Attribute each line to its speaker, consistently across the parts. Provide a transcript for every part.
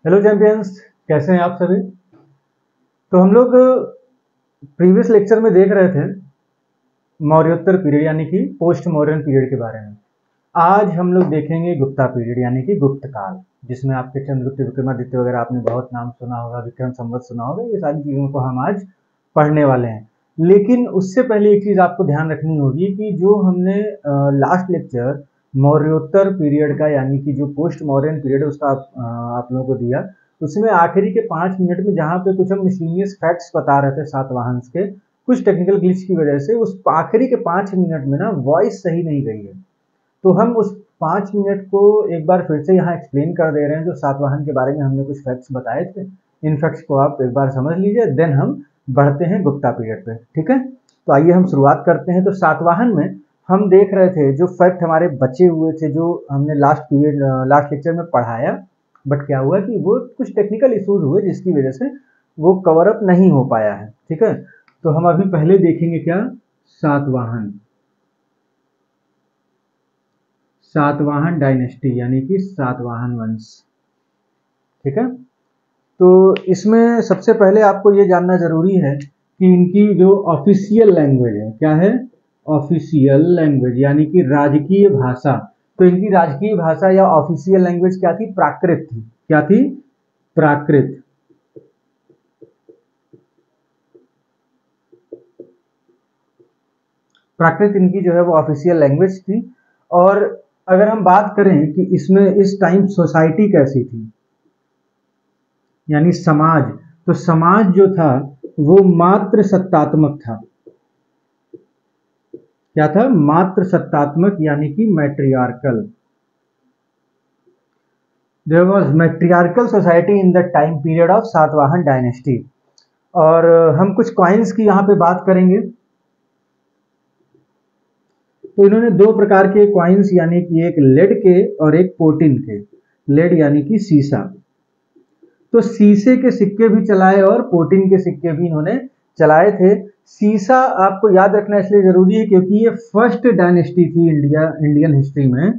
Speaker 1: Hello champions, कैसे हैं आप सभी। तो हम लोग प्रीवियस लेक्चर में देख रहे थे मौर्योत्तर पीरियड यानी कि पोस्ट मॉडर्न पीरियड के बारे में। आज हम लोग देखेंगे गुप्ता पीरियड यानी कि गुप्त काल, जिसमें आपके चंद्रगुप्त विक्रमादित्य वगैरह आपने बहुत नाम सुना होगा, विक्रम संवत सुना होगा। ये सारी चीज़ों को हम आज पढ़ने वाले हैं। लेकिन उससे पहले एक चीज़ आपको ध्यान रखनी होगी कि जो हमने लास्ट लेक्चर मौर्योत्तर पीरियड का यानी कि जो पोस्ट मॉडर्न पीरियड उसका आप लोगों को दिया, उसमें आखिरी के 5 मिनट में जहाँ पे कुछ हम मिसलीनियस फैक्ट्स बता रहे थे सातवाहन के, कुछ टेक्निकल ग्लिच की वजह से उस आखिरी के 5 मिनट में ना वॉइस सही नहीं गई है। तो हम उस 5 मिनट को एक बार फिर से यहाँ एक्सप्लेन कर दे रहे हैं। जो सातवाहन के बारे में हमने कुछ फैक्ट्स बताए थे, इन फैक्ट्स को आप एक बार समझ लीजिए, देन हम बढ़ते हैं गुप्ता पीरियड पे। ठीक है, तो आइए हम शुरुआत करते हैं। तो सातवाहन में हम देख रहे थे जो फैक्ट हमारे बचे हुए थे, जो हमने लास्ट लेक्चर में पढ़ाया, बट क्या हुआ कि वो कुछ टेक्निकल इश्यूज हुए जिसकी वजह से वो कवर अप नहीं हो पाया है। ठीक है, तो हम अभी पहले देखेंगे क्या, सातवाहन सातवाहन डायनेस्टी यानी कि सातवाहन वंश। ठीक है, तो इसमें सबसे पहले आपको ये जानना जरूरी है कि इनकी जो ऑफिशियल लैंग्वेज है क्या है, ऑफिशियल लैंग्वेज यानी कि राजकीय भाषा। तो इनकी राजकीय भाषा या ऑफिशियल लैंग्वेज क्या थी, प्राकृत थी। क्या थी, प्राकृत। प्राकृत इनकी जो है वो ऑफिशियल लैंग्वेज थी। और अगर हम बात करें कि इसमें इस टाइम सोसाइटी कैसी थी यानी समाज, तो समाज जो था वो मात्र सत्तात्मक था। क्या था, मात्र सत्तात्मक यानी कि matriarchal. There was matriarchal society in the time period of Satavahana dynasty. और हम कुछ कॉइन्स की यहाँ पे बात करेंगे। तो इन्होंने दो प्रकार के कॉइन्स यानी कि एक लेड के और एक पोटिन के। लेड यानी कि सीसा, तो शीशे के सिक्के भी चलाए और पोटिन के सिक्के भी इन्होंने चलाए थे। सीसा आपको याद रखना इसलिए जरूरी है क्योंकि ये फर्स्ट डायनेस्टी थी इंडियन हिस्ट्री में,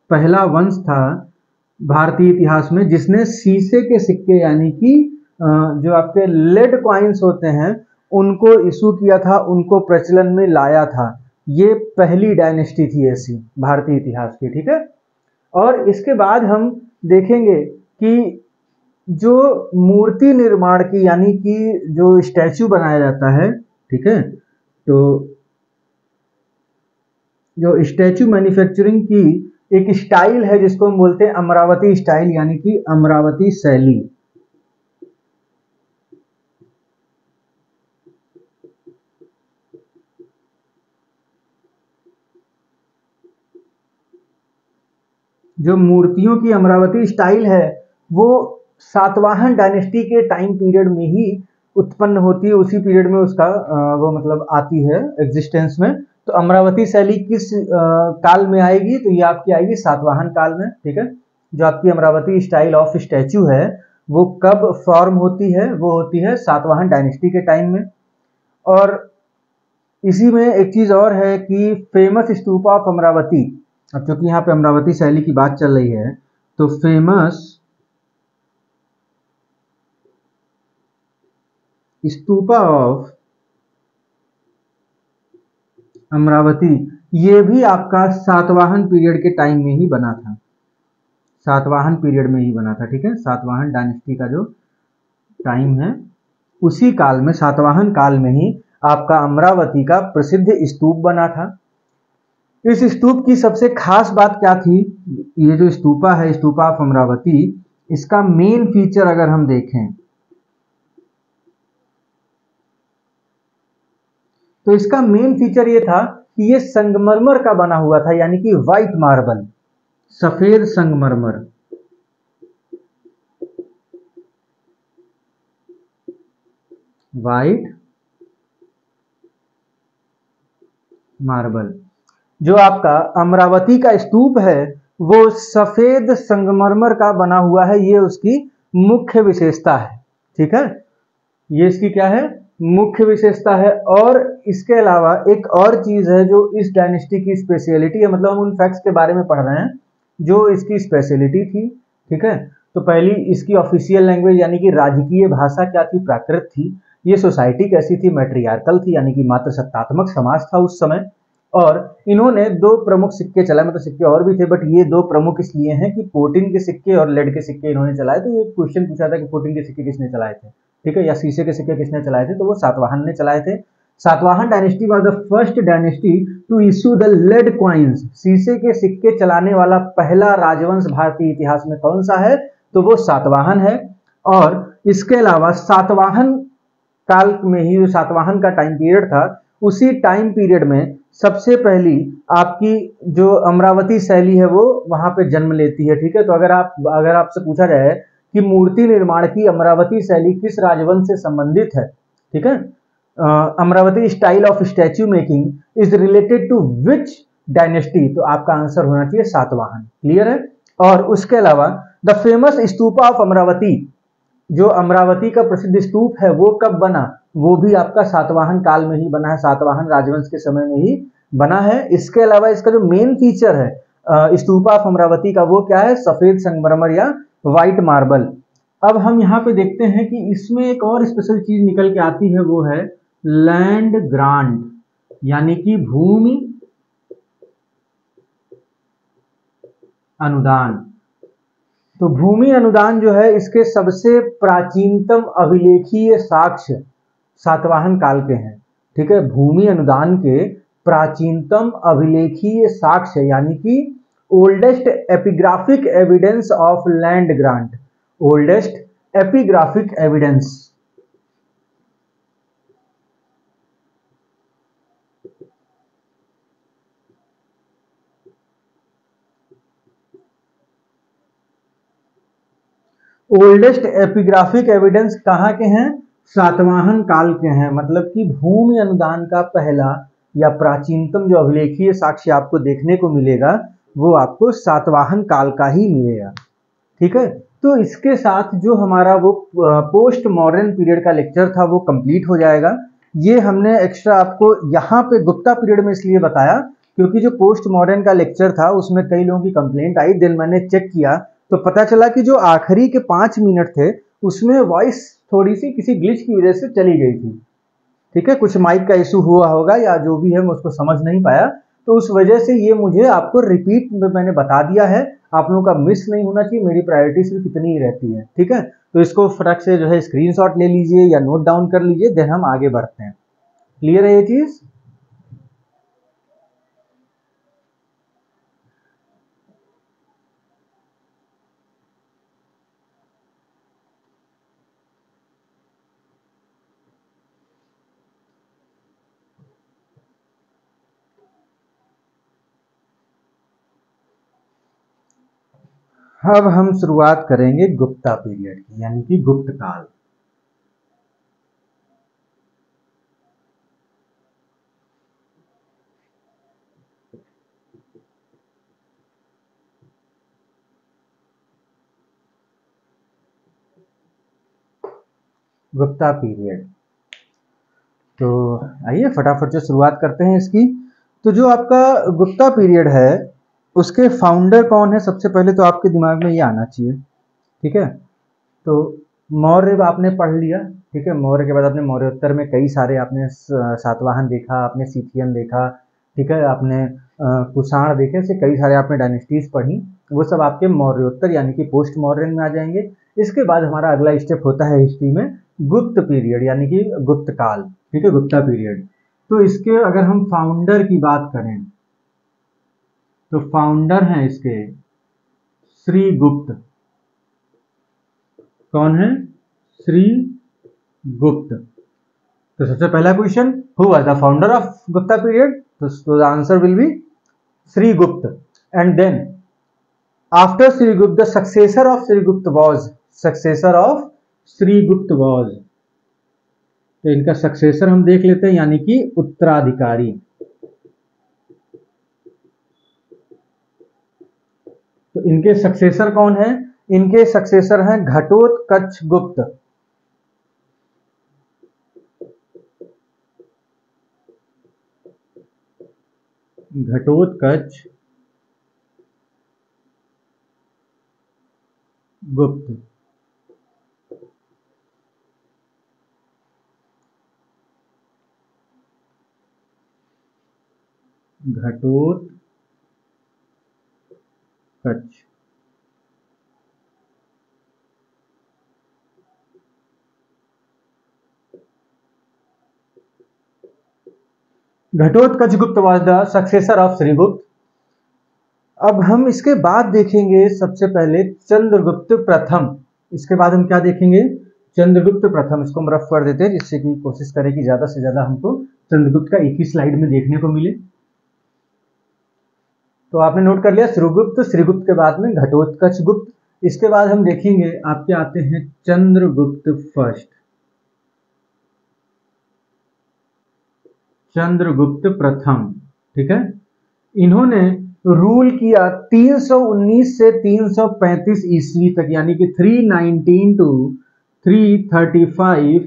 Speaker 1: पहला वंश था भारतीय इतिहास में जिसने शीशे के सिक्के यानी कि जो आपके लेड कॉइन्स होते हैं उनको इशू किया था, उनको प्रचलन में लाया था। ये पहली डायनेस्टी थी ऐसी भारतीय इतिहास की। ठीक है, और इसके बाद हम देखेंगे कि जो मूर्ति निर्माण की यानी कि जो स्टैचू बनाया जाता है, ठीक है, तो जो स्टैचू मैन्युफैक्चरिंग की एक स्टाइल है जिसको हम बोलते हैं अमरावती स्टाइल यानी कि अमरावती शैली। जो मूर्तियों की अमरावती स्टाइल है वो सातवाहन डायनेस्टी के टाइम पीरियड में ही उत्पन्न होती है, उसी पीरियड में उसका वो मतलब आती है एग्जिस्टेंस में। तो अमरावती शैली किस काल में आएगी, तो ये आपकी आएगी सातवाहन काल में। ठीक है, जो आपकी अमरावती स्टाइल ऑफ स्टैचू है वो कब फॉर्म होती है, वो होती है सातवाहन डायनेस्टी के टाइम में। और इसी में एक चीज और है कि फेमस स्तूप ऑफ अमरावती, अब क्योंकि यहाँ पे अमरावती शैली की बात चल रही है तो फेमस स्तूपा ऑफ अमरावती, ये भी आपका सातवाहन पीरियड के टाइम में ही बना था, सातवाहन पीरियड में ही बना था। ठीक है, सातवाहन डायनेस्टी का जो टाइम है उसी काल में, सातवाहन काल में ही आपका अमरावती का प्रसिद्ध स्तूप बना था। इस स्तूप की सबसे खास बात क्या थी, ये जो स्तूपा है स्तूपा ऑफ अमरावती, इसका मेन फीचर अगर हम देखें तो इसका मेन फीचर ये था कि ये संगमरमर का बना हुआ था यानी कि व्हाइट मार्बल, सफेद संगमरमर। White marble. जो आपका अमरावती का स्तूप है वो सफेद संगमरमर का बना हुआ है, ये उसकी मुख्य विशेषता है। ठीक है, ये इसकी क्या है, मुख्य विशेषता है। और इसके अलावा एक और चीज है जो इस डायनेस्टी की स्पेशलिटी है, मतलब हम उन फैक्ट्स के बारे में पढ़ रहे हैं जो इसकी स्पेशलिटी थी। ठीक है, तो पहली इसकी ऑफिशियल लैंग्वेज यानी कि राजकीय भाषा क्या थी? प्राकृत थी। ये सोसाइटी कैसी थी? मैट्रियार्कल थी, यानी कि मात्र सत्तात्मक समाज था उस समय। और इन्होंने दो प्रमुख सिक्के चलाए, मतलब सिक्के और भी थे बट ये दो प्रमुख इसलिए हैं कि पोटिन के सिक्के और लेड के सिक्के इन्होंने चलाए। तो ये क्वेश्चन पूछा था कि पोटिन के सिक्के किसने चलाए थे, ठीक है, या शीशे के सिक्के किसने चलाए थे? तो वो सातवाहन ने चलाए थे। Satavahana dynasty was the first dynasty to issue the lead coins. शीशे के सिक्के चलाने वाला पहला राजवंश भारतीय इतिहास में कौन सा है? तो वो सातवाहन है। और इसके अलावा सातवाहन काल में ही, जो सातवाहन का टाइम पीरियड था, उसी टाइम पीरियड में सबसे पहली आपकी जो अमरावती शैली है वो वहां पे जन्म लेती है, ठीक है। तो अगर आपसे पूछा जाए कि मूर्ति निर्माण की अमरावती शैली किस राजवंश से संबंधित है, ठीक है, Amaravati style of statue making is related to which dynasty, तो आपका आंसर होना चाहिए सातवाहन। क्लियर है। और उसके अलावा the famous stupa of Amravati, जो अमरावती का प्रसिद्ध स्तूप है वो कब बना? वो भी आपका सातवाहन काल में ही बना है, सातवाहन राजवंश के समय में ही बना है। इसके अलावा इसका जो मेन फीचर है स्तूपा ऑफ अमरावती का, वो क्या है? सफेद संगमरमर या व्हाइट मार्बल। अब हम यहाँ पे देखते हैं कि इसमें एक और स्पेशल चीज निकल के आती है, वो है लैंड ग्रांट, यानी कि भूमि अनुदान। तो भूमि अनुदान जो है, इसके सबसे प्राचीनतम अभिलेखीय साक्ष्य सातवाहन काल के हैं, ठीक है। भूमि अनुदान के प्राचीनतम अभिलेखीय साक्ष्य यानी कि oldest epigraphic evidence of land grant, oldest epigraphic evidence. Oldest epigraphic evidence कहाँ के हैं? सातवाहन काल के हैं। मतलब कि भूमि अनुदान का पहला या प्राचीनतम जो अभिलेखीय साक्ष्य आपको देखने को मिलेगा वो आपको सातवाहन काल का ही मिलेगा, ठीक है। तो इसके साथ जो हमारा वो पोस्ट मॉडर्न पीरियड का लेक्चर था वो कंप्लीट हो जाएगा। ये हमने एक्स्ट्रा आपको यहाँ पे गुप्ता पीरियड में इसलिए बताया क्योंकि जो पोस्ट मॉडर्न का लेक्चर था उसमें कई लोगों की कंप्लेंट आई। देन मैंने चेक किया तो पता चला कि जो आखिरी के 5 मिनट थे उसमें वॉइस थोड़ी सी किसी ग्लिच की वजह से चली गई थी, ठीक है। कुछ माइक का इशू हुआ होगा या जो भी है मैं उसको समझ नहीं पाया, तो उस वजह से ये मुझे आपको रिपीट में मैंने बता दिया है। आप लोगों का मिस नहीं होना चाहिए, मेरी प्रायोरिटी सिर्फ इतनी ही रहती है, ठीक है। तो इसको फटक से जो है स्क्रीनशॉट ले लीजिए या नोट डाउन कर लीजिए, देन हम आगे बढ़ते हैं। क्लियर है ये चीज? अब हम शुरुआत करेंगे गुप्ता पीरियड की, यानी कि गुप्त काल। गुप्ता पीरियड, तो आइए फटाफट से शुरुआत करते हैं इसकी। तो जो आपका गुप्ता पीरियड है उसके फाउंडर कौन है? सबसे पहले तो आपके दिमाग में ये आना चाहिए, ठीक है। तो मौर्य आपने पढ़ लिया, ठीक है। मौर्य के बाद आपने मौर्योत्तर में कई सारे आपने सातवाहन देखा, आपने सीथियन देखा, ठीक है, आपने कुषाण देखे, ऐसे कई सारे आपने डायनेस्टीज पढ़ी। वो सब आपके मौर्योत्तर यानी कि पोस्ट मॉडर्न में आ जाएंगे। इसके बाद हमारा अगला स्टेप होता है हिस्ट्री में गुप्त पीरियड यानी कि गुप्त काल, ठीक है, गुप्ता पीरियड। तो इसके अगर हम फाउंडर की बात करें तो फाउंडर हैं इसके श्री गुप्त। कौन है? श्री गुप्त। तो सबसे पहला question, who was the founder of Gupta period? तो the answer will be Shri Gupta. And then after Shri गुप्त द सक्सेसर ऑफ श्री गुप्त वाज, सक्सेसर ऑफ श्री गुप्त वाज, तो इनका सक्सेसर हम देख लेते हैं यानी कि उत्तराधिकारी। तो इनके सक्सेसर कौन है? इनके सक्सेसर हैं घटोत्कच गुप्त। घटोत्कच गुप्त। Ghatotkacha. Ghatotkacha Gupta was the successor of Srigupta. अब हम इसके बाद देखेंगे सबसे पहले चंद्रगुप्त प्रथम। इसके बाद हम क्या देखेंगे? चंद्रगुप्त प्रथम। इसको हम रफ कर देते हैं जिससे कि कोशिश करें कि ज्यादा से ज्यादा हमको चंद्रगुप्त का एक ही स्लाइड में देखने को मिले। तो आपने नोट कर लिया श्रीगुप्त, श्रीगुप्त के बाद में घटोत्कच गुप्त। इसके बाद हम देखेंगे आपके आते हैं चंद्रगुप्त फर्स्ट, चंद्रगुप्त प्रथम। ठीक है, इन्होंने रूल किया 319 से 335 ईस्वी तक, यानी कि 319 to 335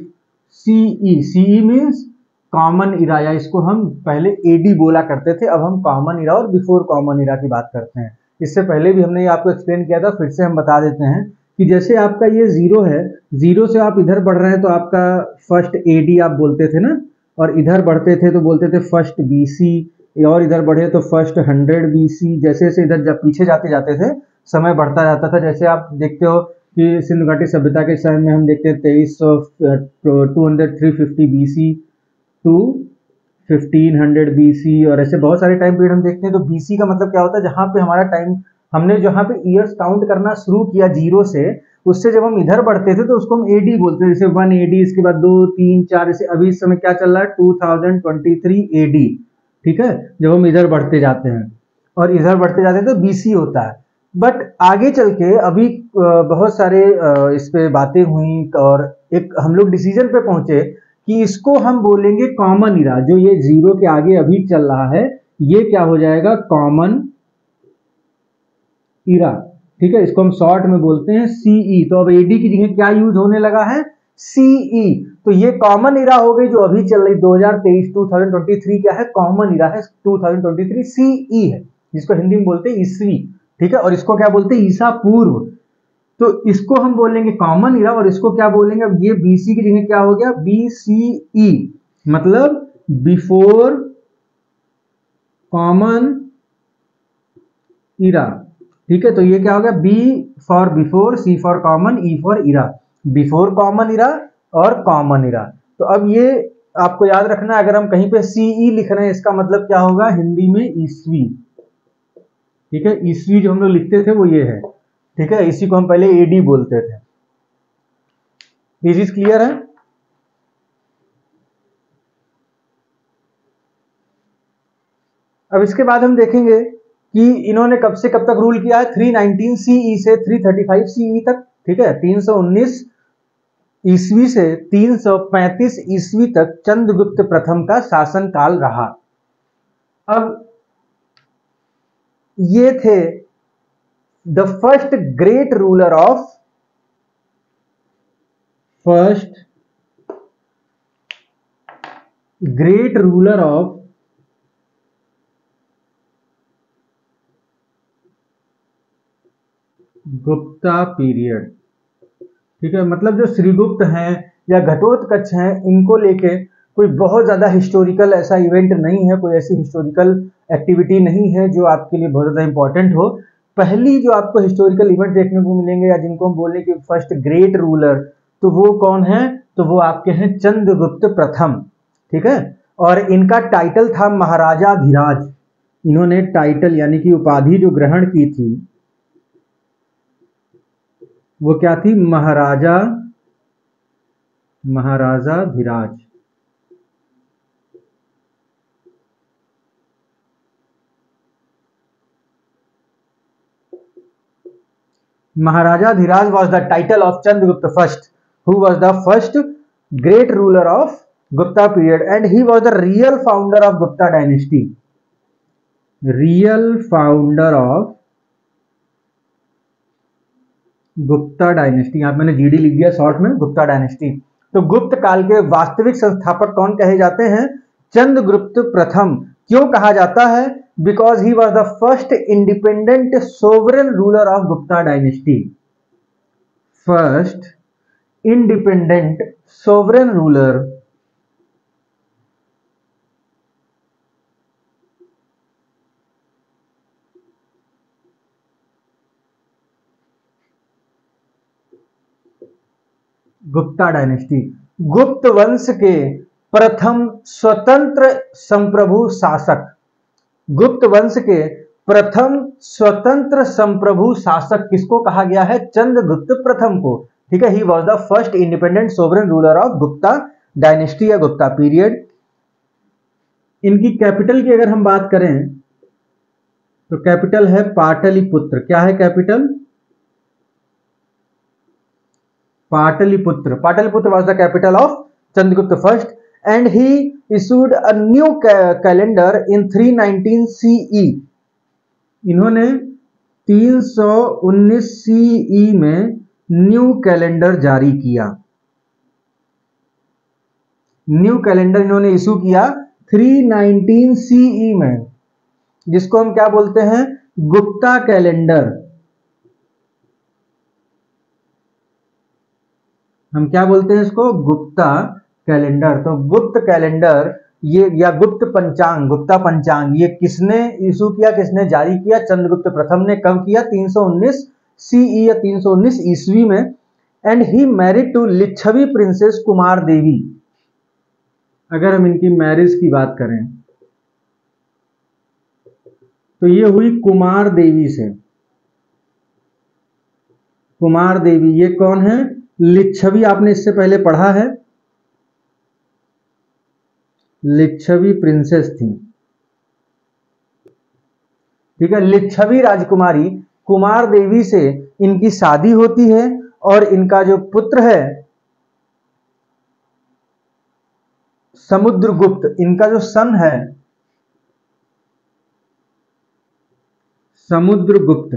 Speaker 1: CE. CE means common era, या इसको हम पहले एडी बोला करते थे, अब हम कॉमन इरा और बिफोर कॉमन इरा की बात करते हैं। इससे पहले भी हमने ये आपको एक्सप्लेन किया था, फिर से हम बता देते हैं कि जैसे आपका ये जीरो है, जीरो से आप इधर बढ़ रहे हैं तो आपका फर्स्ट एडी आप बोलते थे ना, और इधर बढ़ते थे तो बोलते थे फर्स्ट बीसी, और इधर बढ़े तो फर्स्ट 100 बीसी। जैसे जैसे इधर जब पीछे जाते जाते थे समय बढ़ता जाता था। जैसे आप देखते हो कि सिंधु घाटी सभ्यता के समय में हम देखते हैं 350 बीसी टू 1500 बीसी, और ऐसे बहुत सारे टाइम पीरियड हम देखते हैं। तो बीसी का मतलब क्या होता है? जहां पे हमारा टाइम, हमने जहां पे ईयर्स काउंट करना शुरू किया जीरो से, उससे जब हम इधर बढ़ते थे तो उसको हम एडी बोलते थे। जैसे 1 एडी, इसके बाद 2 3 4, जैसे अभी इस समय क्या चल रहा है 2023 एडी। ठीक है, जब हम इधर बढ़ते जाते हैं और इधर बढ़ते जाते हैं तो बीसी होता है। बट आगे चल के अभी बहुत सारे इस पे बातें हुई और एक हम लोग डिसीजन पे पहुंचे कि इसको हम बोलेंगे कॉमन इरा। जो ये जीरो के आगे अभी चल रहा है ये क्या हो जाएगा? कॉमन इरा। ठीक है, इसको हम शॉर्ट में बोलते हैं सीई। तो अब एडी की जगह क्या यूज होने लगा है? सीई। तो ये कॉमन इरा हो गई जो अभी चल रही 2023 क्या है? कॉमन इरा है 2023 सीई है, जिसको हिंदी में बोलते हैं ईस्वी। ठीक है, और इसको क्या बोलते हैं? ईसा पूर्व। तो इसको हम बोलेंगे कॉमन इरा, और इसको क्या बोलेंगे? अब ये बीसी की जगह क्या हो गया? बीसीई, मतलब बिफोर कॉमन इरा। ठीक है, तो ये क्या हो गया? B for before, C for common, E for era. Before common era और कॉमन इरा। तो अब ये आपको याद रखना है, अगर हम कहीं पे सीई लिख रहे हैं इसका मतलब क्या होगा हिंदी में? ईस्वी। ठीक है, ईस्वी जो हम लोग लिखते थे वो ये है। ठीक है, इसी को हम पहले एडी बोलते थे। ये चीज क्लियर है? अब इसके बाद हम देखेंगे कि इन्होंने कब से कब तक रूल किया है? 319 सीई से 335 सीई तक। ठीक है, 319 ईस्वी से 335 ईस्वी तक चंद्रगुप्त प्रथम का शासन काल रहा। अब ये थे the first great ruler of, first great ruler of Gupta period. ठीक है, मतलब जो श्रीगुप्त हैं या घटोत्कच हैं, इनको लेके कोई बहुत ज्यादा हिस्टोरिकल ऐसा इवेंट नहीं है, कोई ऐसी हिस्टोरिकल एक्टिविटी नहीं है जो आपके लिए बहुत ज्यादा इंपॉर्टेंट हो। पहली जो आपको हिस्टोरिकल इवेंट देखने को मिलेंगे या जिनको हम बोले कि फर्स्ट ग्रेट रूलर, तो वो कौन है? तो वो आपके हैं चंद्रगुप्त प्रथम। ठीक है, और इनका टाइटल था महाराजाधिराज। इन्होंने टाइटल यानी कि उपाधि जो ग्रहण की थी वो क्या थी? महाराजाधिराज। महाराजाधिराज was the title of Chandragupta first, who was the first great ruler of Gupta period, and he was the real founder of Gupta dynasty. Real founder of Gupta dynasty. यहां मैंने जीडी लिख दिया शॉर्ट में, गुप्ता डायनेस्टी। तो गुप्त काल के वास्तविक संस्थापक कौन कहे जाते हैं? चंद्रगुप्त प्रथम। क्यों कहा जाता है? Because he was the first independent sovereign ruler of Gupta dynasty. First independent sovereign ruler Gupta dynasty, गुप्त वंश के प्रथम स्वतंत्र संप्रभु शासक, गुप्त वंश के प्रथम स्वतंत्र संप्रभु शासक किसको कहा गया है? चंद्रगुप्त प्रथम को। ठीक है, he was the first independent sovereign ruler of Gupta dynasty या गुप्ता पीरियड। इनकी कैपिटल की अगर हम बात करें तो कैपिटल है पाटलिपुत्र। क्या है capital? Pataliputra. Pataliputra was the capital of Chandragupta first and he issued a new calendar in 319 CE। इन्होंने 319 CE में न्यू कैलेंडर जारी किया। न्यू कैलेंडर इन्होंने इशू किया 319 CE में, जिसको हम क्या बोलते हैं? गुप्ता कैलेंडर। हम क्या बोलते हैं इसको? गुप्ता कैलेंडर। तो गुप्त कैलेंडर ये या गुप्त पंचांग, गुप्ता पंचांग, ये किसने इशू किया, किसने जारी किया? चंद्रगुप्त प्रथम ने। कब किया? 319 CE या 319 ईस्वी में। And he married to Lichchhavi princess Kumar Devi. अगर हम इनकी मैरिज की बात करें तो ये हुई कुमार देवी से। कुमार देवी ये कौन है? लिच्छवी, आपने इससे पहले पढ़ा है, लिच्छवी प्रिंसेस थी। ठीक है, लिच्छवी राजकुमारी कुमार देवी से इनकी शादी होती है और इनका जो पुत्र है समुद्रगुप्त, इनका जो सन है समुद्रगुप्त,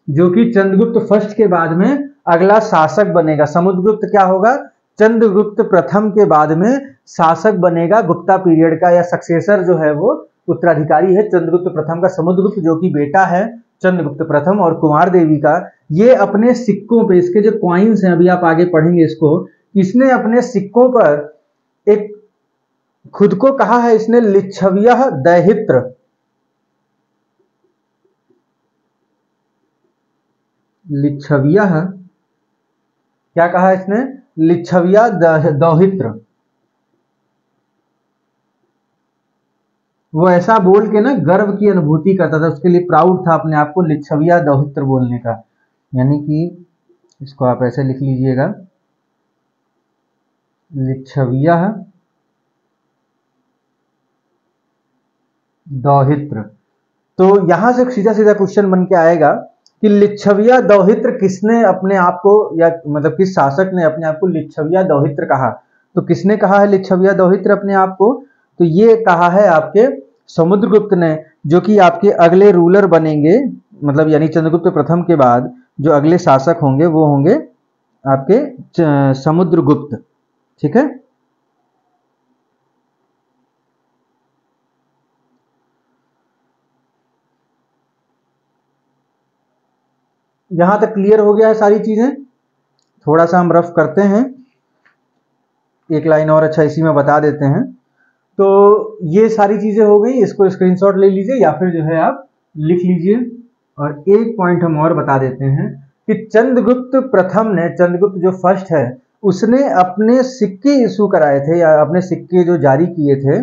Speaker 1: जो कि चंद्रगुप्त फर्स्ट के बाद में अगला शासक बनेगा। समुद्रगुप्त क्या होगा? चंद्रगुप्त प्रथम के बाद में शासक बनेगा गुप्ता पीरियड का, या सक्सेसर जो है वो उत्तराधिकारी है चंद्रगुप्त प्रथम का समुद्रगुप्त, जो कि बेटा है चंद्रगुप्त प्रथम। और कुमार देवी का ये अपने सिक्कों पे, इसके जो कॉइन्स हैं अभी आप आगे पढ़ेंगे इसको, इसने अपने सिक्कों पर एक खुद को कहा है इसने लिच्छव्यः दैहित्र। लिच्छव्यः क्या कहा इसने? लिच्छव्या दौहित्र। वो ऐसा बोल के ना गर्व की अनुभूति करता था, उसके लिए प्राउड था अपने आप को लिच्छव्या दौहित्र बोलने का। यानी कि इसको आप ऐसे लिख लीजिएगा, लिच्छव्यः दौहित्र। तो यहां से सीधा सीधा क्वेश्चन बन के आएगा कि लिच्छव्या दौहित्र किसने अपने आप को, या मतलब किस शासक ने अपने आप को लिच्छव्या दौहित्र कहा? तो किसने कहा है लिच्छव्या दौहित्र अपने आप को? तो ये कहा है आपके समुद्रगुप्त ने, जो कि आपके अगले रूलर बनेंगे, मतलब यानी चंद्रगुप्त प्रथम के बाद जो अगले शासक होंगे वो होंगे आपके समुद्रगुप्त। ठीक है, यहां तक क्लियर हो गया है सारी चीजें? थोड़ा सा हम रफ करते हैं, एक लाइन और अच्छा इसी में बता देते हैं। तो ये सारी चीजें हो गई, इसको स्क्रीनशॉट ले लीजिए या फिर जो है आप लिख लीजिए। और एक पॉइंट हम और बता देते हैं कि चंद्रगुप्त प्रथम ने, चंद्रगुप्त जो फर्स्ट है, उसने अपने सिक्के इशू कराए थे या अपने सिक्के जो जारी किए थे।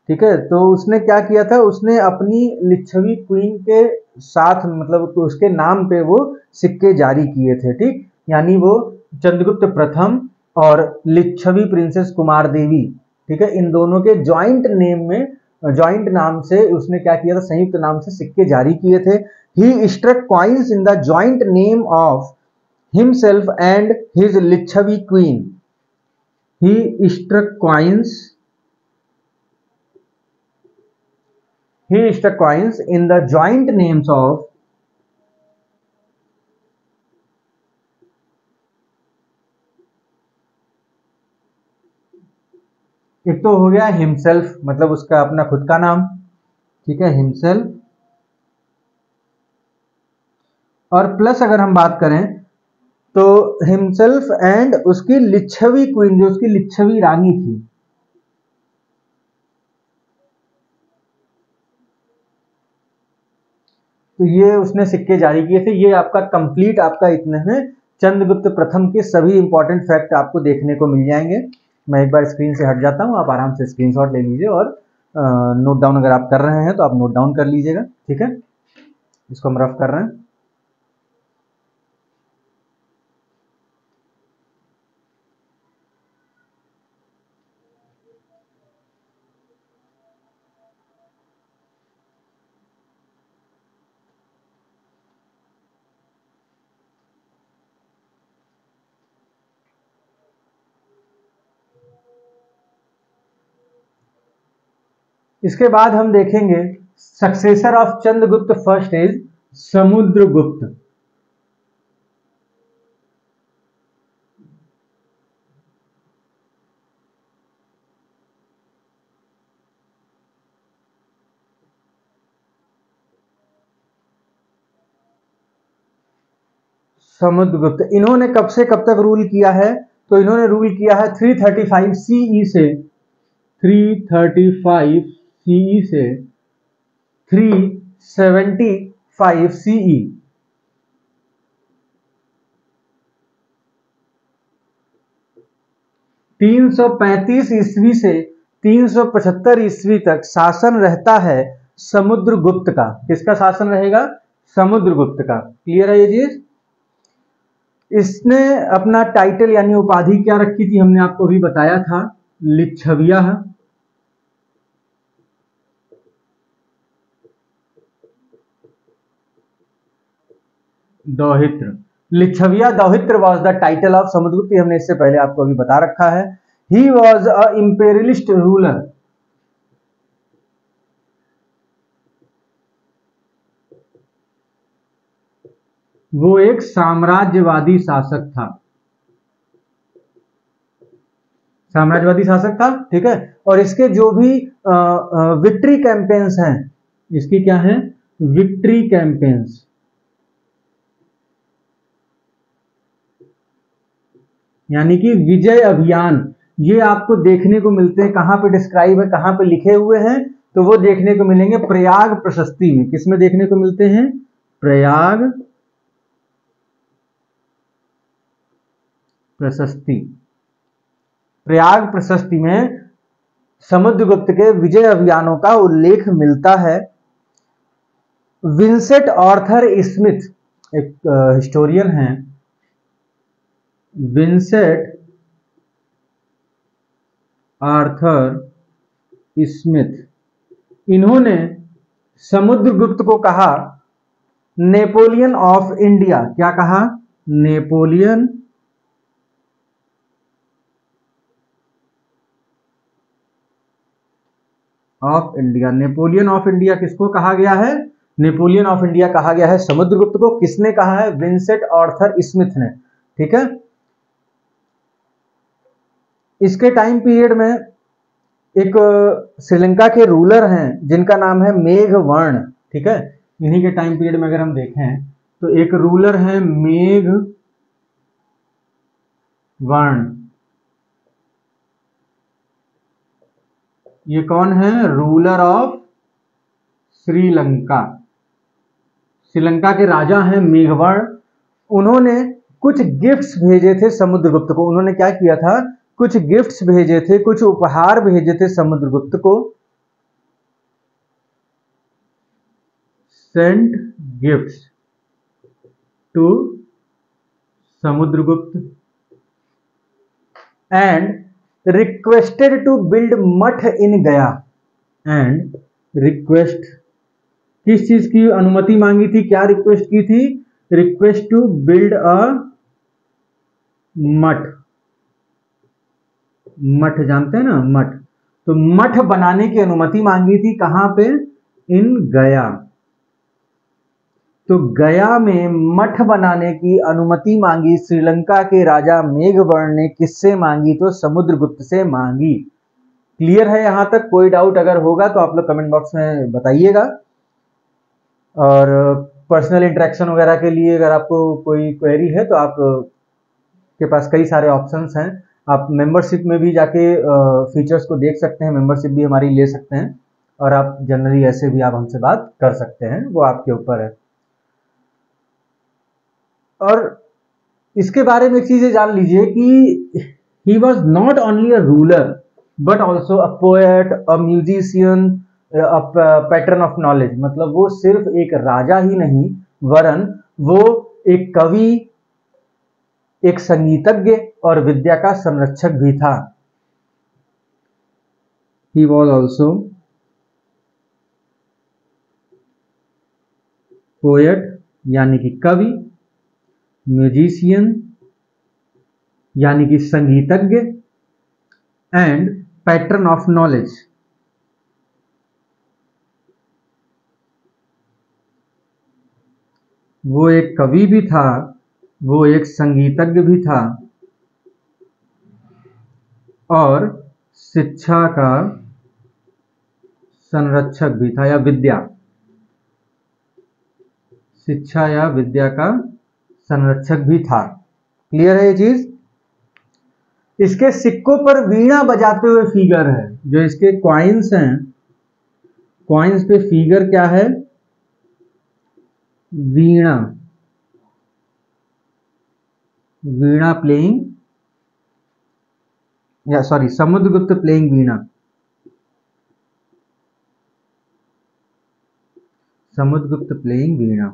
Speaker 1: ठीक है, तो उसने क्या किया था? उसने अपनी लिच्छवी क्वीन के साथ, मतलब उसके नाम पे वो सिक्के जारी किए थे। ठीक, यानी वो चंद्रगुप्त प्रथम और लिच्छवी प्रिंसेस कुमार देवी, ठीक है, इन दोनों के ज्वाइंट नेम में, ज्वाइंट नाम से उसने क्या किया था? संयुक्त नाम से सिक्के जारी किए थे। He struck coins in the joint name of himself and his Lichchhavi queen. He struck coins He struck coins in the joint names of एक तो हो गया हिमसेल्फ, मतलब उसका अपना खुद का नाम, ठीक है, हिमसेल्फ, और प्लस अगर हम बात करें तो हिमसेल्फ एंड उसकी लिच्छवी क्वीन, जो उसकी लिच्छवी रानी थी। तो ये उसने सिक्के जारी किए थे। ये आपका कंप्लीट, आपका इतने में चंद्रगुप्त प्रथम के सभी इंपॉर्टेंट फैक्ट आपको देखने को मिल जाएंगे। मैं एक बार स्क्रीन से हट जाता हूँ, आप आराम से स्क्रीनशॉट ले लीजिए और नोट डाउन अगर आप कर रहे हैं तो आप नोट डाउन कर लीजिएगा, ठीक है। इसको हम रफ कर रहे हैं। इसके बाद हम देखेंगे successor of Chandragupta first is Samudragupta. Samudragupta इन्होंने कब से कब तक रूल किया है? तो इन्होंने रूल किया है 335 सीई से 335 सीई से 375 सीई। 335 ईस्वी से 375 ईस्वी तक शासन रहता है समुद्रगुप्त का। किसका शासन रहेगा? समुद्रगुप्त का। क्लियर है ये चीज? इसने अपना टाइटल यानी उपाधि क्या रखी थी? हमने आपको भी बताया था, लिच्छविया। दौहित्र, लिच्छविया दौहित्र was the title of Samudragupta. हमने इससे पहले आपको अभी बता रखा है। He was a imperialist ruler. वो एक साम्राज्यवादी शासक था, साम्राज्यवादी शासक था, ठीक है। और इसके जो भी विक्ट्री कैंपेन्स हैं, इसकी क्या है? विक्ट्री कैंपेन्स, यानी कि विजय अभियान, ये आपको देखने को मिलते हैं। कहां पे डिस्क्राइब है, कहां पे लिखे हुए हैं? तो वो देखने को मिलेंगे प्रयाग प्रशस्ति में। किसमें देखने को मिलते हैं? प्रयाग प्रशस्ति। प्रयाग प्रशस्ति में समुद्रगुप्त के विजय अभियानों का उल्लेख मिलता है। विंसेंट आर्थर स्मिथ एक हिस्टोरियन हैं, विंसेंट आर्थर स्मिथ, इन्होंने समुद्रगुप्त को कहा नेपोलियन ऑफ इंडिया। क्या कहा? Napoleon of India. Napoleon of India किसको कहा गया है? नेपोलियन ऑफ इंडिया कहा गया है समुद्रगुप्त को। किसने कहा है? विंसेंट आर्थर स्मिथ ने, ठीक है। इसके टाइम पीरियड में एक श्रीलंका के रूलर हैं जिनका नाम है मेघवर्ण, ठीक है। इन्हीं के टाइम पीरियड में अगर हम देखें तो एक रूलर है मेघवर्ण। ये कौन है? Ruler of Sri Lanka. श्रीलंका के राजा हैं मेघवर्ण। उन्होंने कुछ गिफ्ट्स भेजे थे समुद्रगुप्त को। उन्होंने क्या किया था? कुछ गिफ्ट्स भेजे थे, कुछ उपहार भेजे थे समुद्रगुप्त को। Sent gifts to Samudragupta and requested to build math in गया। एंड रिक्वेस्ट, किस चीज की अनुमति मांगी थी? क्या रिक्वेस्ट की थी? रिक्वेस्ट टू बिल्ड अ मठ। मठ जानते हैं ना, मठ। तो मठ बनाने की अनुमति मांगी थी। कहां पे? इन गया। तो गया में मठ बनाने की अनुमति मांगी श्रीलंका के राजा मेघवर्ण ने। किससे मांगी? तो समुद्रगुप्त से मांगी। क्लियर है यहां तक? कोई डाउट अगर होगा तो आप लोग कमेंट बॉक्स में बताइएगा। और पर्सनल इंटरेक्शन वगैरह के लिए अगर आपको कोई क्वेरी है तो आप के पास कई सारे ऑप्शंस हैं। आप मेंबरशिप में भी जाके फीचर्स को देख सकते हैं, मेंबरशिप भी हमारी ले सकते हैं, और आप जनरली ऐसे भी आप हमसे बात कर सकते हैं, वो आपके ऊपर है। और इसके बारे में एक चीज जान लीजिए कि he was not only a ruler but also a poet, a musician, a pattern of knowledge. मतलब वो सिर्फ एक राजा ही नहीं वरन वो एक कवि, एक संगीतज्ञ और विद्या का संरक्षक भी था। ही वॉज ऑल्सो पोएट यानी कि कवि, म्यूजिशियन यानी कि संगीतज्ञ, एंड पैटर्न ऑफ नॉलेज। वो एक कवि भी था, वो एक संगीतज्ञ भी था और शिक्षा का संरक्षक भी था, या विद्या, शिक्षा या विद्या का संरक्षक भी था। क्लियर है ये चीज? इसके सिक्कों पर वीणा बजाते हुए फिगर है। जो इसके कॉइन्स हैं, कॉइन्स पे फिगर क्या है? वीणा, वीणा प्लेइंग, या सॉरी समुद्रगुप्त प्लेइंग वीणा, समुद्रगुप्त प्लेइंग वीणा।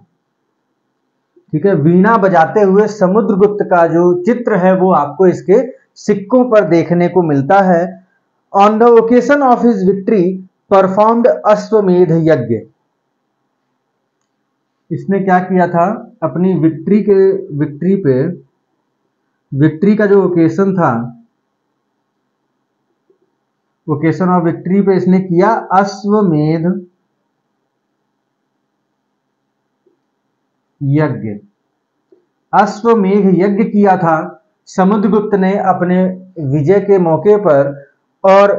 Speaker 1: ठीक है, वीणा बजाते हुए समुद्रगुप्त का जो चित्र है वो आपको इसके सिक्कों पर देखने को मिलता है। On the occasion of his victory performed अश्वमेध यज्ञ। इसने क्या किया था? अपनी विक्ट्री पे, विक्ट्री का जो ओकेशन था, ओकेशन ऑफ विक्ट्री पे इसने किया अश्वमेध यज्ञ। अश्वमेध यज्ञ किया था समुद्रगुप्त ने अपने विजय के मौके पर, और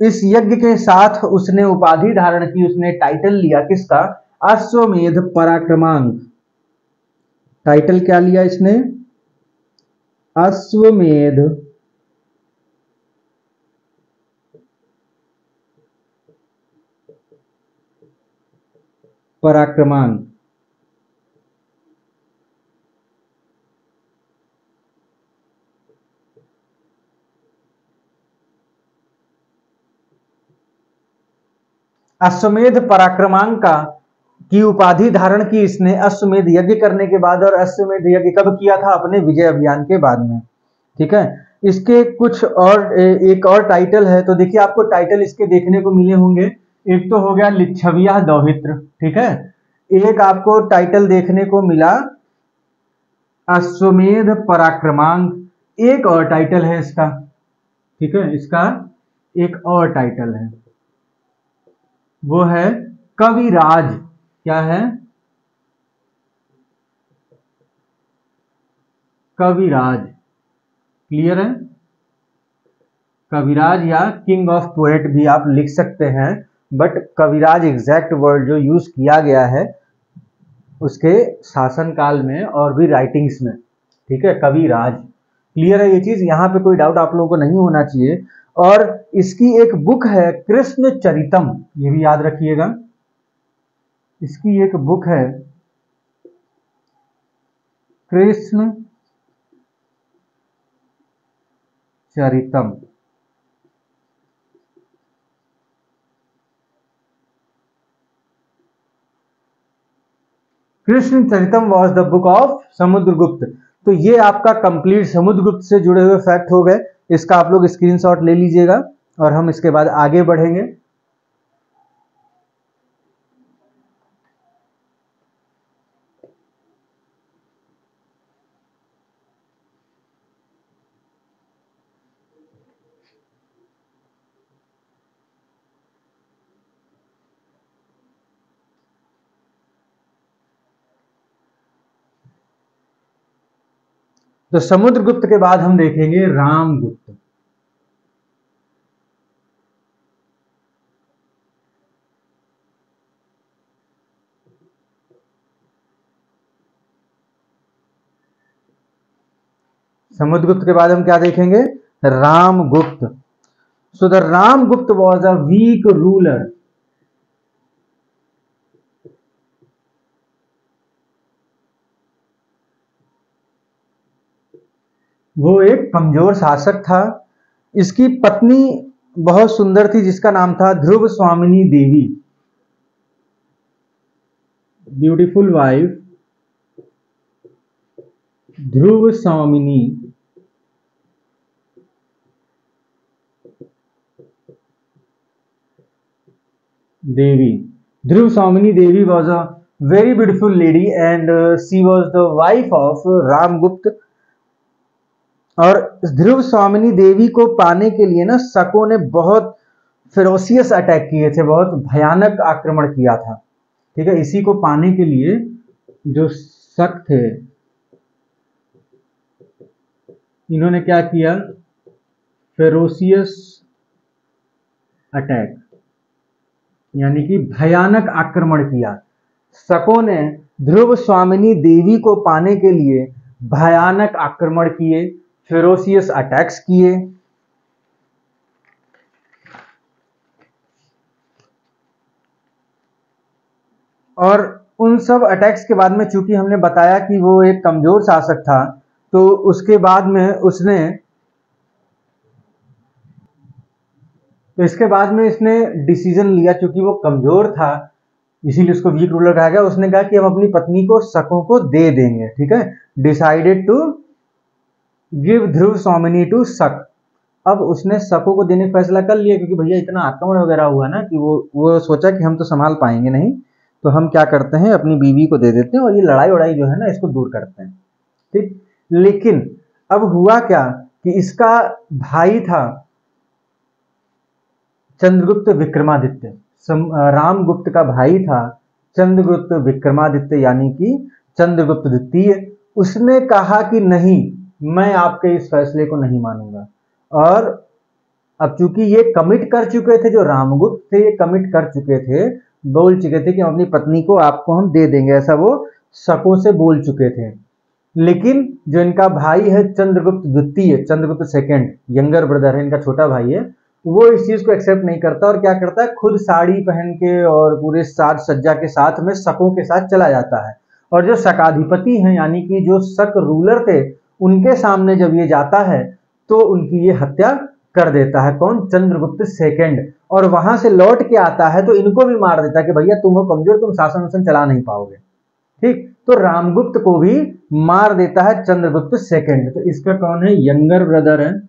Speaker 1: इस यज्ञ के साथ उसने उपाधि धारण की, उसने टाइटल लिया किसका? अश्वमेध पराक्रमांक। टाइटल क्या लिया इसने? अश्वमेध पराक्रमांक। अश्वमेध पराक्रमांक का की उपाधि धारण की इसने अश्वमेध यज्ञ करने के बाद, और अश्वमेध यज्ञ कब किया था? अपने विजय अभियान के बाद में। ठीक है, इसके कुछ और एक और टाइटल है, तो देखिए आपको टाइटल इसके देखने को मिले होंगे। एक तो हो गया लिच्छविया दौहित्र, ठीक है। एक आपको टाइटल देखने को मिला अश्वमेध पराक्रमांक। एक और टाइटल है इसका, ठीक है, इसका एक और टाइटल है, वो है कविराज। क्या है? कविराज। क्लियर है? कविराज या किंग ऑफ पोएट भी आप लिख सकते हैं, बट कविराज एग्जैक्ट वर्ड जो यूज किया गया है उसके शासनकाल में और भी राइटिंग्स में। ठीक है, कविराज। क्लियर है ये चीज? यहाँ पे कोई डाउट आप लोगों को नहीं होना चाहिए। और इसकी एक बुक है कृष्ण चरितम, ये भी याद रखिएगा। इसकी एक बुक है Krishna Charitam. Krishna Charitam was the book of Samudragupta. तो ये आपका कंप्लीट समुद्रगुप्त से जुड़े हुए फैक्ट हो गए। इसका आप लोग स्क्रीनशॉट ले लीजिएगा और हम इसके बाद आगे बढ़ेंगे। तो समुद्रगुप्त के बाद हम देखेंगे रामगुप्त। समुद्रगुप्त के बाद हम क्या देखेंगे? Ramagupta. So the Ramagupta was a weak ruler. वो एक कमजोर शासक था। इसकी पत्नी बहुत सुंदर थी जिसका नाम था ध्रुव स्वामिनी देवी। Beautiful wife Dhruv Swamini Devi. Dhruva Swamini Devi was a very beautiful lady and she was the wife of Ramgupta. और ध्रुव स्वामिनी देवी को पाने के लिए ना शकों ने बहुत फेरोसियस अटैक किए थे, बहुत भयानक आक्रमण किया था। ठीक है, इसी को पाने के लिए जो शक थे इन्होंने क्या किया? फेरोसियस अटैक यानी कि भयानक आक्रमण किया। शकों ने ध्रुव स्वामिनी देवी को पाने के लिए भयानक आक्रमण किए, फेरोसियस अटैक्स किए। और उन सब अटैक्स के बाद में चूंकि हमने बताया कि वो एक कमजोर शासक था, तो उसके बाद में उसने इसके बाद में इसने डिसीजन लिया, चूंकि वो कमजोर था इसीलिए उसको वीक रूलर कहा गया। उसने कहा कि हम अपनी पत्नी को शकों को दे देंगे। ठीक है, डिसाइडेड टू गिव ध्रुव स्वामिनी टू शक। अब उसने शकों को देने का फैसला कर लिया, क्योंकि भैया इतना आक्रमण वगैरह हुआ ना कि वो सोचा कि हम तो संभाल पाएंगे नहीं, तो हम क्या करते हैं अपनी बीवी को दे देते हैं और ये लड़ाई वड़ाई जो है ना इसको दूर करते हैं। ठीक, लेकिन अब हुआ क्या कि इसका भाई था चंद्रगुप्त विक्रमादित्य। रामगुप्त का भाई था चंद्रगुप्त विक्रमादित्य यानी कि चंद्रगुप्त द्वितीय। उसने कहा कि नहीं, मैं आपके इस फैसले को नहीं मानूंगा। और अब चूंकि ये कमिट कर चुके थे, जो रामगुप्त थे ये कमिट कर चुके थे, बोल चुके थे कि हम अपनी पत्नी को आपको हम दे देंगे, ऐसा वो शकों से बोल चुके थे। लेकिन जो इनका भाई है चंद्रगुप्त द्वितीय, चंद्रगुप्त सेकंड, यंगर ब्रदर है, इनका छोटा भाई है, वो इस चीज को एक्सेप्ट नहीं करता और क्या करता है, खुद साड़ी पहन के और पूरे साज सज्जा के साथ में शकों के साथ चला जाता है। और जो शकाधिपति हैं यानी कि जो शक रूलर थे, उनके सामने जब ये जाता है तो उनकी ये हत्या कर देता है। कौन? चंद्रगुप्त सेकंड। और वहां से लौट के आता है तो इनको भी मार देता है कि भैया तुम हो कमजोर, तुम शासन वासन चला नहीं पाओगे। ठीक, तो रामगुप्त को भी मार देता है चंद्रगुप्त सेकंड। तो इसका कौन है? यंगर ब्रदर है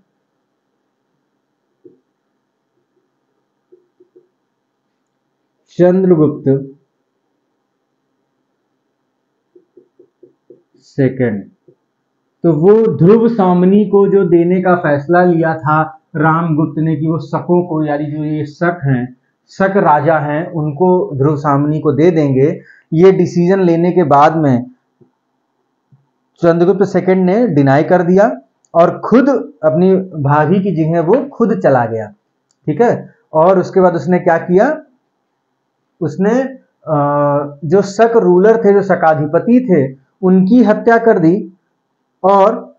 Speaker 1: चंद्रगुप्त सेकंड। तो वो ध्रुव स्वामिनी को जो देने का फैसला लिया था रामगुप्त ने कि वो शकों को, यानी जो ये शक हैं, शक राजा हैं, उनको ध्रुव स्वामिनी को दे देंगे, ये डिसीजन लेने के बाद में चंद्रगुप्त सेकंड ने डिनाई कर दिया और खुद अपनी भाभी की जगह वो खुद चला गया। ठीक है, और उसके बाद उसने क्या किया? उसने जो शक रूलर थे, जो शकाधिपति थे, उनकी हत्या कर दी और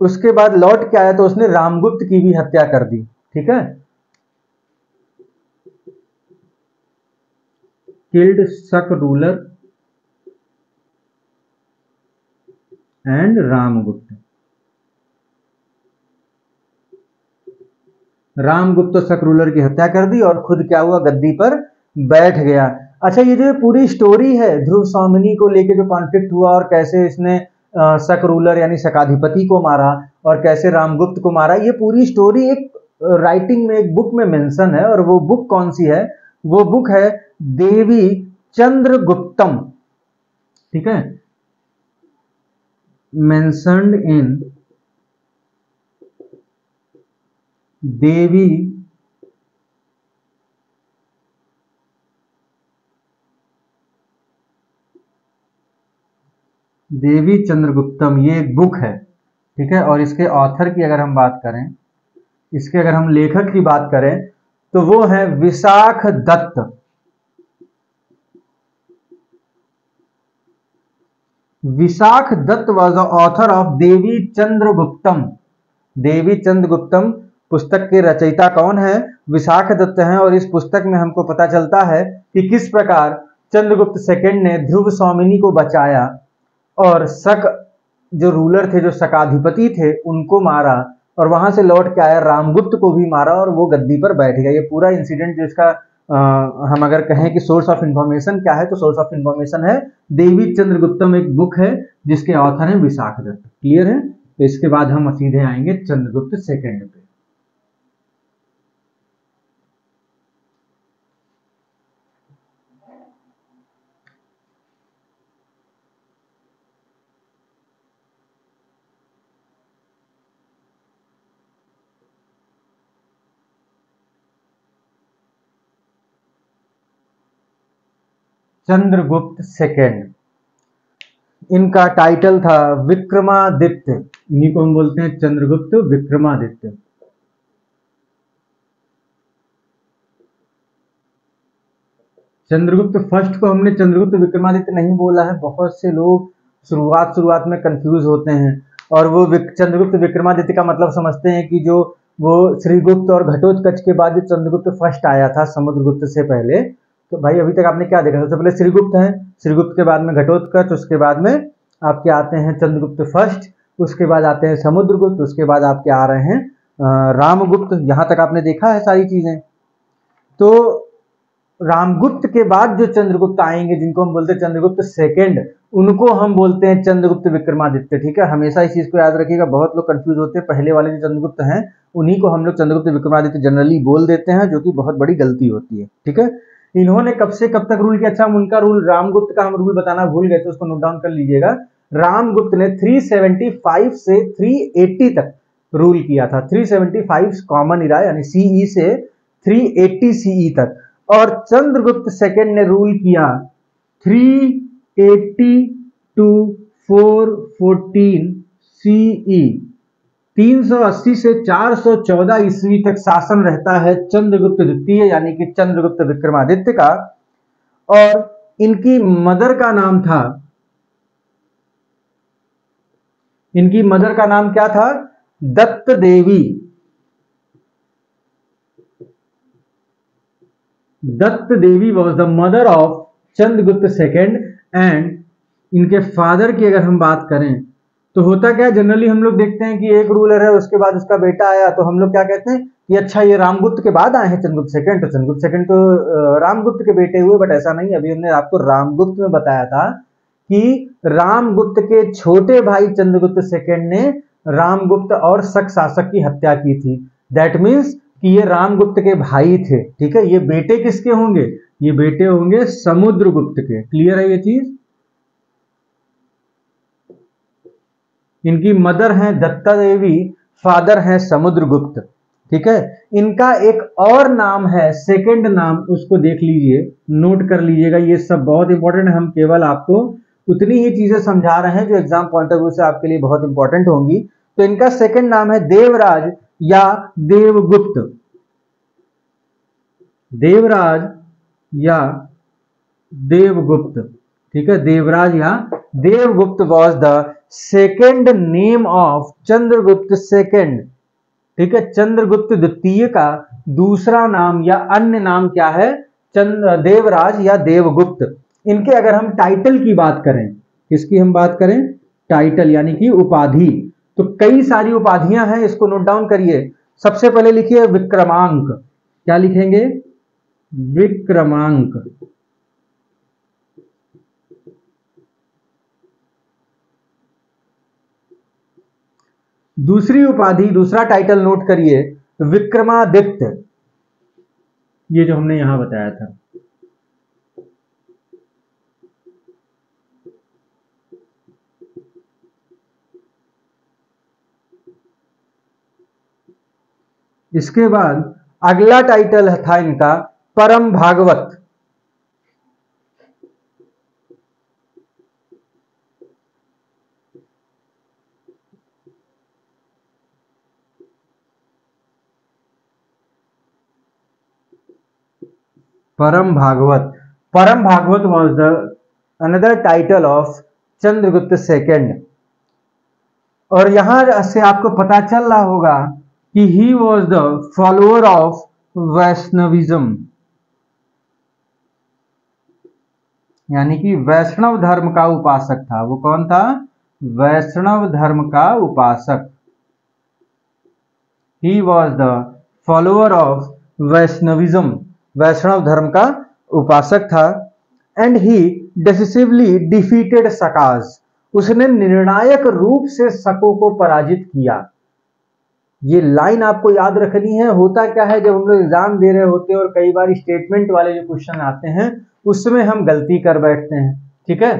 Speaker 1: उसके बाद लौट के आया तो उसने रामगुप्त की भी हत्या कर दी। ठीक है, किल्ड शक रूलर एंड रामगुप्त। रामगुप्त शक रूलर की हत्या कर दी और खुद क्या हुआ? गद्दी पर बैठ गया। अच्छा, ये जो पूरी स्टोरी है ध्रुव स्वामिनी को लेके जो कॉन्फ्लिक्ट हुआ और कैसे इसने शक रूलर यानी शकाधिपति को मारा और कैसे रामगुप्त को मारा, ये पूरी स्टोरी एक राइटिंग में, एक बुक में मेंशन है। और वो बुक कौन सी है? वो बुक है देवी चंद्रगुप्तम। ठीक है, मेंशन्ड इन देवी चंद्रगुप्तम, ये एक बुक है। ठीक है, और इसके ऑथर की अगर हम बात करें, इसके अगर हम लेखक की बात करें तो वो है Vishakha Datta. Vishakha Datta was the author of Devi Chandraguptam. Devi Chandraguptam पुस्तक के रचयिता कौन है? विशाख दत्त हैं। और इस पुस्तक में हमको पता चलता है कि किस प्रकार चंद्रगुप्त सेकंड ने ध्रुव स्वामिनी को बचाया और शक जो रूलर थे, जो शकाधिपति थे, उनको मारा और वहां से लौट के आया, रामगुप्त को भी मारा और वो गद्दी पर बैठ गया। ये पूरा इंसिडेंट जिसका हम अगर कहें कि सोर्स ऑफ इंफॉर्मेशन क्या है, तो सोर्स ऑफ इंफॉर्मेशन है देवी चंद्रगुप्तम, एक बुक है जिसके ऑथर हैं विशाख दत्त। क्लियर है? तो इसके बाद हम सीधे आएंगे चंद्रगुप्त सेकंड पे। चंद्रगुप्त सेकंड, इनका टाइटल था विक्रमादित्य। इन्हीं को हम बोलते हैं चंद्रगुप्त विक्रमादित्य। चंद्रगुप्त फर्स्ट को हमने चंद्रगुप्त विक्रमादित्य नहीं बोला है। बहुत से लोग शुरुआत में कंफ्यूज होते हैं और वो चंद्रगुप्त विक्रमादित्य का मतलब समझते हैं कि जो वो श्रीगुप्त और घटोत्कच के बाद जो चंद्रगुप्त फर्स्ट आया था समुद्रगुप्त से पहले। तो भाई अभी तक आपने क्या देखा? सबसे पहले श्रीगुप्त है, श्रीगुप्त के बाद में घटोत्कच, उसके बाद में आपके आते हैं चंद्रगुप्त फर्स्ट, उसके बाद आते हैं समुद्रगुप्त, उसके बाद आपके आ रहे हैं रामगुप्त। यहाँ तक आपने देखा है सारी चीजें। तो रामगुप्त के बाद जो चंद्रगुप्त आएंगे, जिनको हम बोलते हैं चंद्रगुप्त सेकंड, उनको हम बोलते हैं चंद्रगुप्त विक्रमादित्य। ठीक है, हमेशा इस चीज को याद रखिएगा। बहुत लोग कंफ्यूज होते हैं, पहले वाले जो चंद्रगुप्त हैं उन्हीं को हम लोग चंद्रगुप्त विक्रमादित्य जनरली बोल देते हैं, जो कि बहुत बड़ी गलती होती है। ठीक है, इन्होंने कब से कब तक रूल किया? अच्छा, हम उनका रूल, रामगुप्त का हम रूल बताना भूल गए, तो उसको नोट डाउन कर लीजिएगा। रामगुप्त ने 375 से 380 तक रूल किया था। 375 कॉमन इरा यानी सीई से 380 सीई तक। और चंद्रगुप्त सेकंड ने रूल किया 380 टू 414 सीई। 380 से 414 ईस्वी तक शासन रहता है चंद्रगुप्त द्वितीय यानी कि चंद्रगुप्त विक्रमादित्य का। और इनकी मदर का नाम था, इनकी मदर का नाम क्या था? Datta Devi. Datta Devi was the mother of Chandragupta second. And इनके फादर की अगर हम बात करें तो होता क्या, जनरली हम लोग देखते हैं कि एक रूलर है, उसके बाद उसका बेटा आया, तो हम लोग क्या कहते हैं कि अच्छा ये रामगुप्त के बाद आए हैं चंद्रगुप्त सेकंड, तो चंद्रगुप्त सेकंड तो रामगुप्त के बेटे हुए। बट ऐसा नहीं, अभी हमने आपको रामगुप्त में बताया था कि रामगुप्त के छोटे भाई चंद्रगुप्त सेकंड ने रामगुप्त और शक शासक की हत्या की थी। दैट मीन्स कि ये रामगुप्त के भाई थे। ठीक है, ये बेटे किसके होंगे? ये बेटे होंगे समुद्रगुप्त के। क्लियर है ये चीज? इनकी मदर हैं दत्ता देवी, फादर हैं समुद्रगुप्त। ठीक है, इनका एक और नाम है, सेकंड नाम, उसको देख लीजिए, नोट कर लीजिएगा। ये सब बहुत इंपॉर्टेंट है, हम केवल आपको उतनी ही चीजें समझा रहे हैं जो एग्जाम पॉइंट ऑफ व्यू से आपके लिए बहुत इंपॉर्टेंट होंगी। तो इनका सेकंड नाम है देवराज या देवगुप्त। देवराज या देवगुप्त। ठीक है, देवराज या Devagupta was the second name of Chandragupta second. ठीक है, चंद्रगुप्त द्वितीय का दूसरा नाम या अन्य नाम क्या है? देवराज या देवगुप्त। इनके अगर हम टाइटल की बात करें, किसकी हम बात करें? टाइटल यानी कि उपाधि, तो कई सारी उपाधियां हैं, इसको नोट डाउन करिए। सबसे पहले लिखिए विक्रमांक। क्या लिखेंगे? विक्रमांक। दूसरी उपाधि, दूसरा टाइटल नोट करिए विक्रमादित्य, ये जो हमने यहां बताया था। इसके बाद अगला टाइटल था इनका परम Bhagavata. Parama Bhagavata, Parama Bhagavata was the another title of Chandragupta second. और यहां से आपको पता चल रहा होगा कि he was the follower of Vaishnavism, यानी कि वैष्णव धर्म का उपासक था। वो कौन था? वैष्णव धर्म का उपासक। He was the follower of Vaishnavism, वैष्णव धर्म का उपासक था। And he decisively defeated Shakas, उसने निर्णायक रूप से शकों को पराजित किया। ये लाइन आपको याद रखनी है। होता क्या है, जब हम लोग एग्जाम दे रहे होते हैं और कई बार स्टेटमेंट वाले जो क्वेश्चन आते हैं उसमें हम गलती कर बैठते हैं, ठीक है।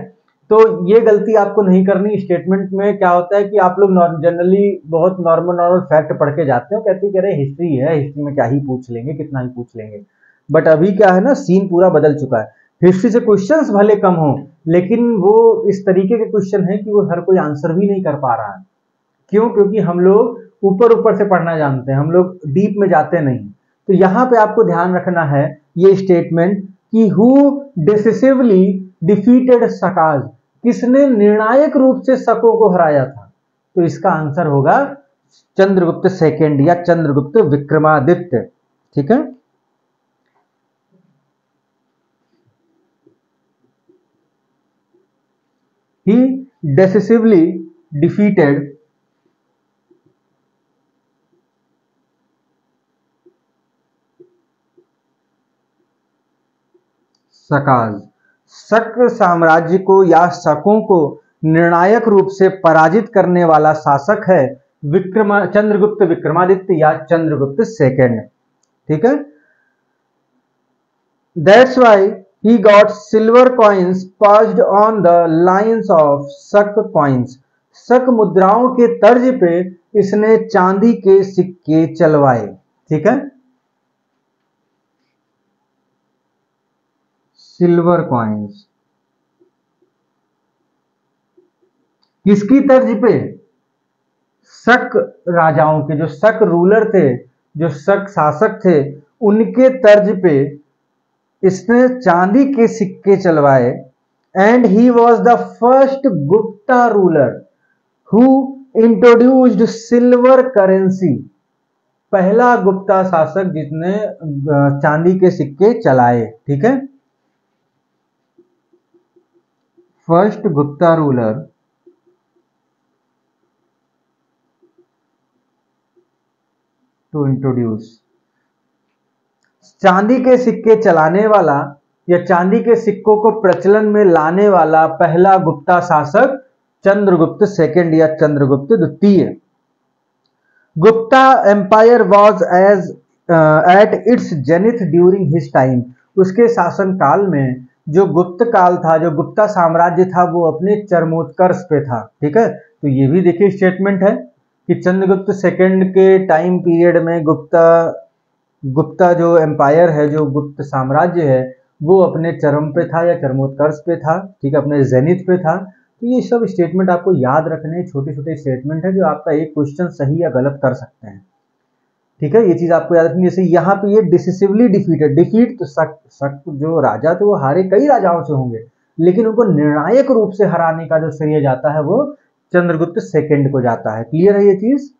Speaker 1: तो ये गलती आपको नहीं करनी। स्टेटमेंट में क्या होता है कि आप लोग जनरली बहुत नॉर्मल फैक्ट पढ़ के जाते हो, कहते कह रहे हिस्ट्री है, हिस्ट्री में क्या ही पूछ लेंगे, कितना ही पूछ लेंगे। बट अभी क्या है ना, सीन पूरा बदल चुका है। हिस्ट्री से क्वेश्चंस भले कम हो, लेकिन वो इस तरीके के क्वेश्चन है कि वो हर कोई आंसर भी नहीं कर पा रहा है। क्यों? क्योंकि हम लोग ऊपर ऊपर से पढ़ना जानते हैं, हम लोग डीप में जाते नहीं। तो यहाँ पे आपको ध्यान रखना है ये स्टेटमेंट कि हु डिसिसिवली डिफीटेड सकाज, किसने निर्णायक रूप से शकों को हराया था। तो इसका आंसर होगा चंद्रगुप्त सेकंड या चंद्रगुप्त विक्रमादित्य, ठीक है। He decisively defeated सकाज, शक साम्राज्य को या शकों को निर्णायक रूप से पराजित करने वाला शासक है चंद्रगुप्त विक्रमादित्य या चंद्रगुप्त सेकंड, ठीक है। That's why he got silver coins passed on the lines of शक coins, शक मुद्राओं के तर्ज पे इसने चांदी के सिक्के चलवाए, ठीक है। सिल्वर कॉइन्स किसकी तर्ज पे? शक राजाओं के, जो शक रूलर थे, जो शक शासक थे, उनके तर्ज पे इसने चांदी के सिक्के चलवाए। And he was the first Gupta ruler who introduced silver currency, पहला गुप्ता शासक जिसने चांदी के सिक्के चलाए, ठीक है। First Gupta ruler to introduce, चांदी के सिक्के चलाने वाला या चांदी के सिक्कों को प्रचलन में लाने वाला पहला गुप्ता शासक चंद्रगुप्त सेकंड या चंद्रगुप्त द्वितीय। Gupta empire was as at its zenith during his time, उसके शासन काल में जो गुप्त काल था, जो गुप्ता साम्राज्य था, वो अपने चरमोत्कर्ष पे था, ठीक है। तो ये भी देखिए स्टेटमेंट है कि चंद्रगुप्त सेकंड के टाइम पीरियड में गुप्ता जो एम्पायर है, जो गुप्त साम्राज्य है, वो अपने चरम पे था या चरमोत्कर्ष पे था, ठीक है, अपने जेनिथ पे था। तो ये सब स्टेटमेंट आपको याद रखने, छोटे छोटे स्टेटमेंट है जो आपका एक क्वेश्चन सही या गलत कर सकते हैं, ठीक है। ये चीज आपको याद रखनी। जैसे यहाँ पे ये डिसिसिवली डिफीटेड, डिफीट तो शक जो राजा तो वो हारे कई राजाओं से होंगे, लेकिन उनको निर्णायक रूप से हराने का जो श्रेय जाता है वो चंद्रगुप्त सेकंड को जाता है। क्लियर है ये चीज?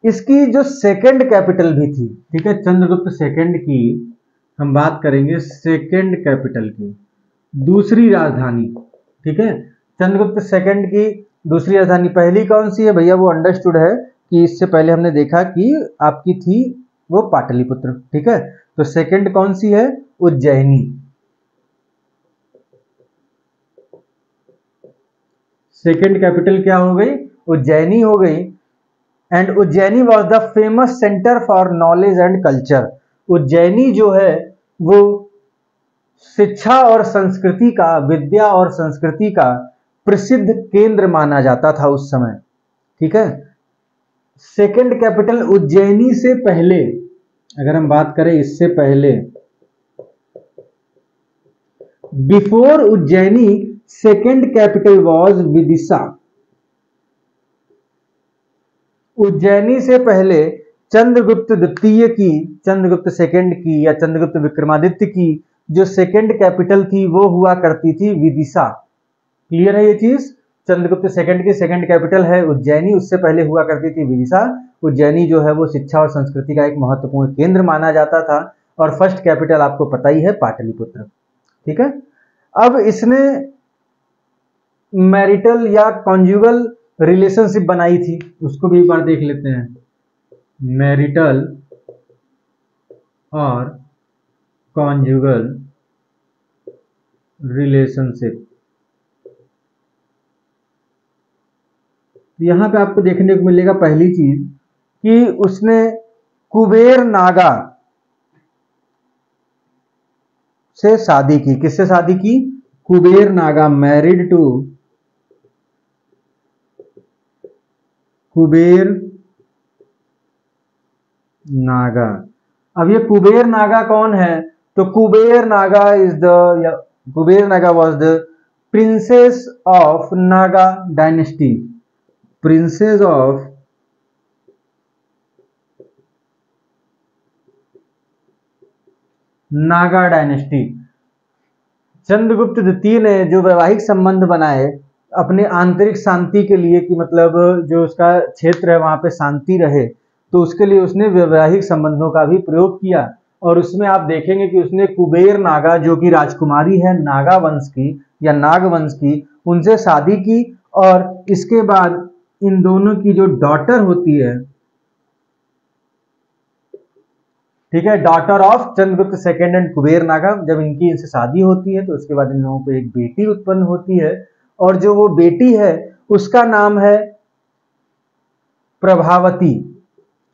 Speaker 1: इसकी जो सेकंड कैपिटल भी थी, ठीक है, चंद्रगुप्त सेकंड की हम बात करेंगे, सेकंड कैपिटल की दूसरी राजधानी, ठीक है। चंद्रगुप्त सेकंड की दूसरी राजधानी पहली कौन सी है भैया? वो अंडरस्टूड है कि इससे पहले हमने देखा कि आपकी थी वो पाटलिपुत्र, ठीक है। तो सेकंड कौन सी है? उज्जैनी। सेकंड कैपिटल क्या हो गई? उज्जैनी हो गई। And Ujjaini was the famous centre for knowledge and culture, Ujjaini जो है वो शिक्षा और संस्कृति का, विद्या और संस्कृति का प्रसिद्ध केंद्र माना जाता था उस समय, ठीक है। सेकंड कैपिटल उज्जैनी से पहले अगर हम बात करें, इससे पहले before Ujjaini second capital was Vidisha, Ujjaini से पहले चंद्रगुप्त द्वितीय की, चंद्रगुप्त सेकंड की या चंद्रगुप्त विक्रमादित्य की जो सेकंड कैपिटल थी वो हुआ करती थी विदिशा, क्लियर है ये चीज। चंद्रगुप्त सेकंड की सेकंड कैपिटल है उज्जैनी, उससे पहले हुआ करती थी विदिशा। उज्जैनी जो है वो शिक्षा और संस्कृति का एक महत्वपूर्ण केंद्र माना जाता था, और फर्स्ट कैपिटल आपको पता ही है पाटलिपुत्र। ठीक है, अब इसने मैरिटल या कॉन्जुगल रिलेशनशिप बनाई थी, उसको भी एक बार देख लेते हैं। मैरिटल और कॉन्जुगल रिलेशनशिप, यहां पे आपको देखने को मिलेगा पहली चीज कि उसने कुबेर नागा से शादी की। किससे शादी की? Kubera Naga, married to Kubera Naga. अब ये कुबेर नागा कौन है? तो Kubera Naga Kubera Naga was the princess of Naga dynasty, princess of Naga dynasty. Chandragupta द्वितीय ने जो वैवाहिक संबंध बनाए अपने आंतरिक शांति के लिए, कि मतलब जो उसका क्षेत्र है वहां पे शांति रहे, तो उसके लिए उसने वैवाहिक संबंधों का भी प्रयोग किया। और उसमें आप देखेंगे कि उसने कुबेर नागा, जो कि राजकुमारी है नागा वंश की या नाग वंश की, उनसे शादी की। और इसके बाद इन दोनों की जो डॉटर होती है, ठीक है, daughter of Chandragupta second and Kuber Naga, जब इनसे शादी होती है तो उसके बाद इन लोगों को एक बेटी उत्पन्न होती है। और जो वो बेटी है उसका नाम है प्रभावती।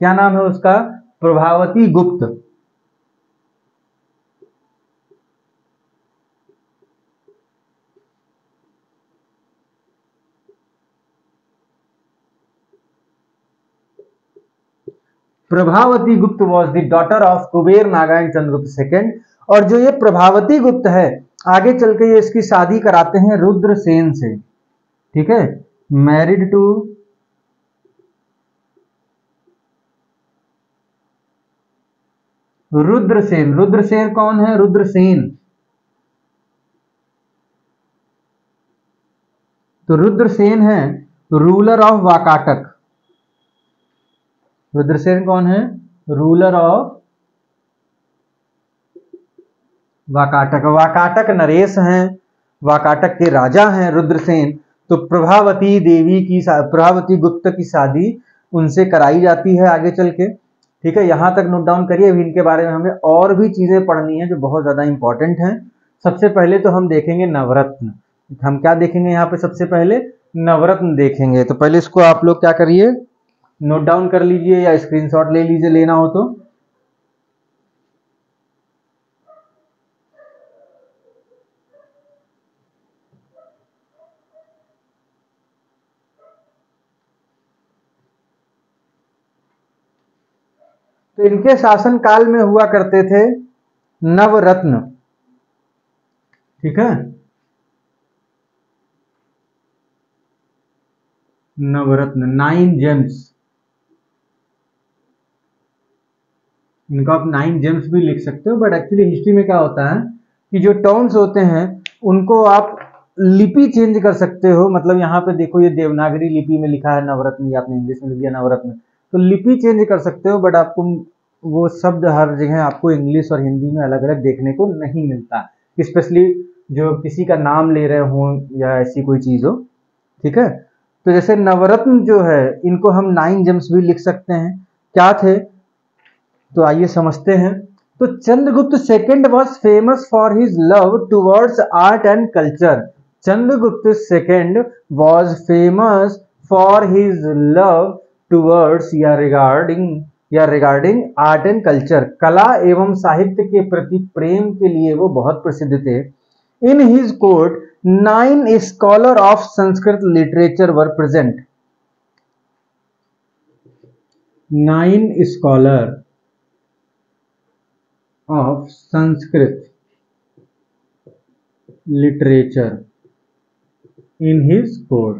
Speaker 1: क्या नाम है उसका? प्रभावती गुप्त। प्रभावती गुप्त was the daughter of Kuber Naga and Chandragupta second. और जो ये प्रभावती गुप्त है, आगे चल के ये इसकी शादी कराते हैं रुद्रसेन से। ठीक है, मैरिड टू रुद्रसेन। रुद्रसेन कौन है? रुद्रसेन, तो रुद्रसेन है रूलर ऑफ वाकाटक। रुद्रसेन कौन है? Ruler of Vakataka. वाकाटक नरेश हैं, वाकाटक के राजा हैं रुद्रसेन। तो प्रभावती देवी की, प्रभावती गुप्त की शादी उनसे कराई जाती है आगे चल के। ठीक है, यहां तक नोट डाउन करिए। अभी इनके बारे में हमें और भी चीजें पढ़नी है जो बहुत ज्यादा इंपॉर्टेंट हैं। सबसे पहले तो हम देखेंगे नवरत्न। हम क्या देखेंगे यहाँ पे? सबसे पहले नवरत्न देखेंगे। तो पहले इसको आप लोग क्या करिए, नोट डाउन कर लीजिए या स्क्रीनशॉट ले लीजिए, लेना हो तो। तो इनके शासन काल में हुआ करते थे नवरत्न। ठीक है, नवरत्न, 9 जेम्स। इनको आप 9 जेम्स भी लिख सकते हो, बट एक्चुअली हिस्ट्री में क्या होता है कि जो टर्म्स होते हैं उनको आप लिपि चेंज कर सकते हो। मतलब यहाँ पे देखो, ये देवनागरी लिपि में लिखा है नवरत्न, या आपने इंग्लिश में लिख दिया नवरत्न, तो लिपि चेंज कर सकते हो, बट आपको वो शब्द हर जगह आपको इंग्लिश और हिंदी में अलग अलग देखने को नहीं मिलता, स्पेशली जो किसी का नाम ले रहे हो या ऐसी कोई चीज हो। ठीक है, तो जैसे नवरत्न जो है, इनको हम 9 जेम्स भी लिख सकते हैं। क्या थे? तो आइए समझते हैं। तो Chandragupta second was famous for his love towards art and culture. Chandragupta second was famous for his love towards या रिगार्डिंग आर्ट एंड कल्चर। कला एवं साहित्य के प्रति प्रेम के लिए वो बहुत प्रसिद्ध थे। In his court 9 scholar of Sanskrit literature were present. 9 scholar of Sanskrit literature in his court।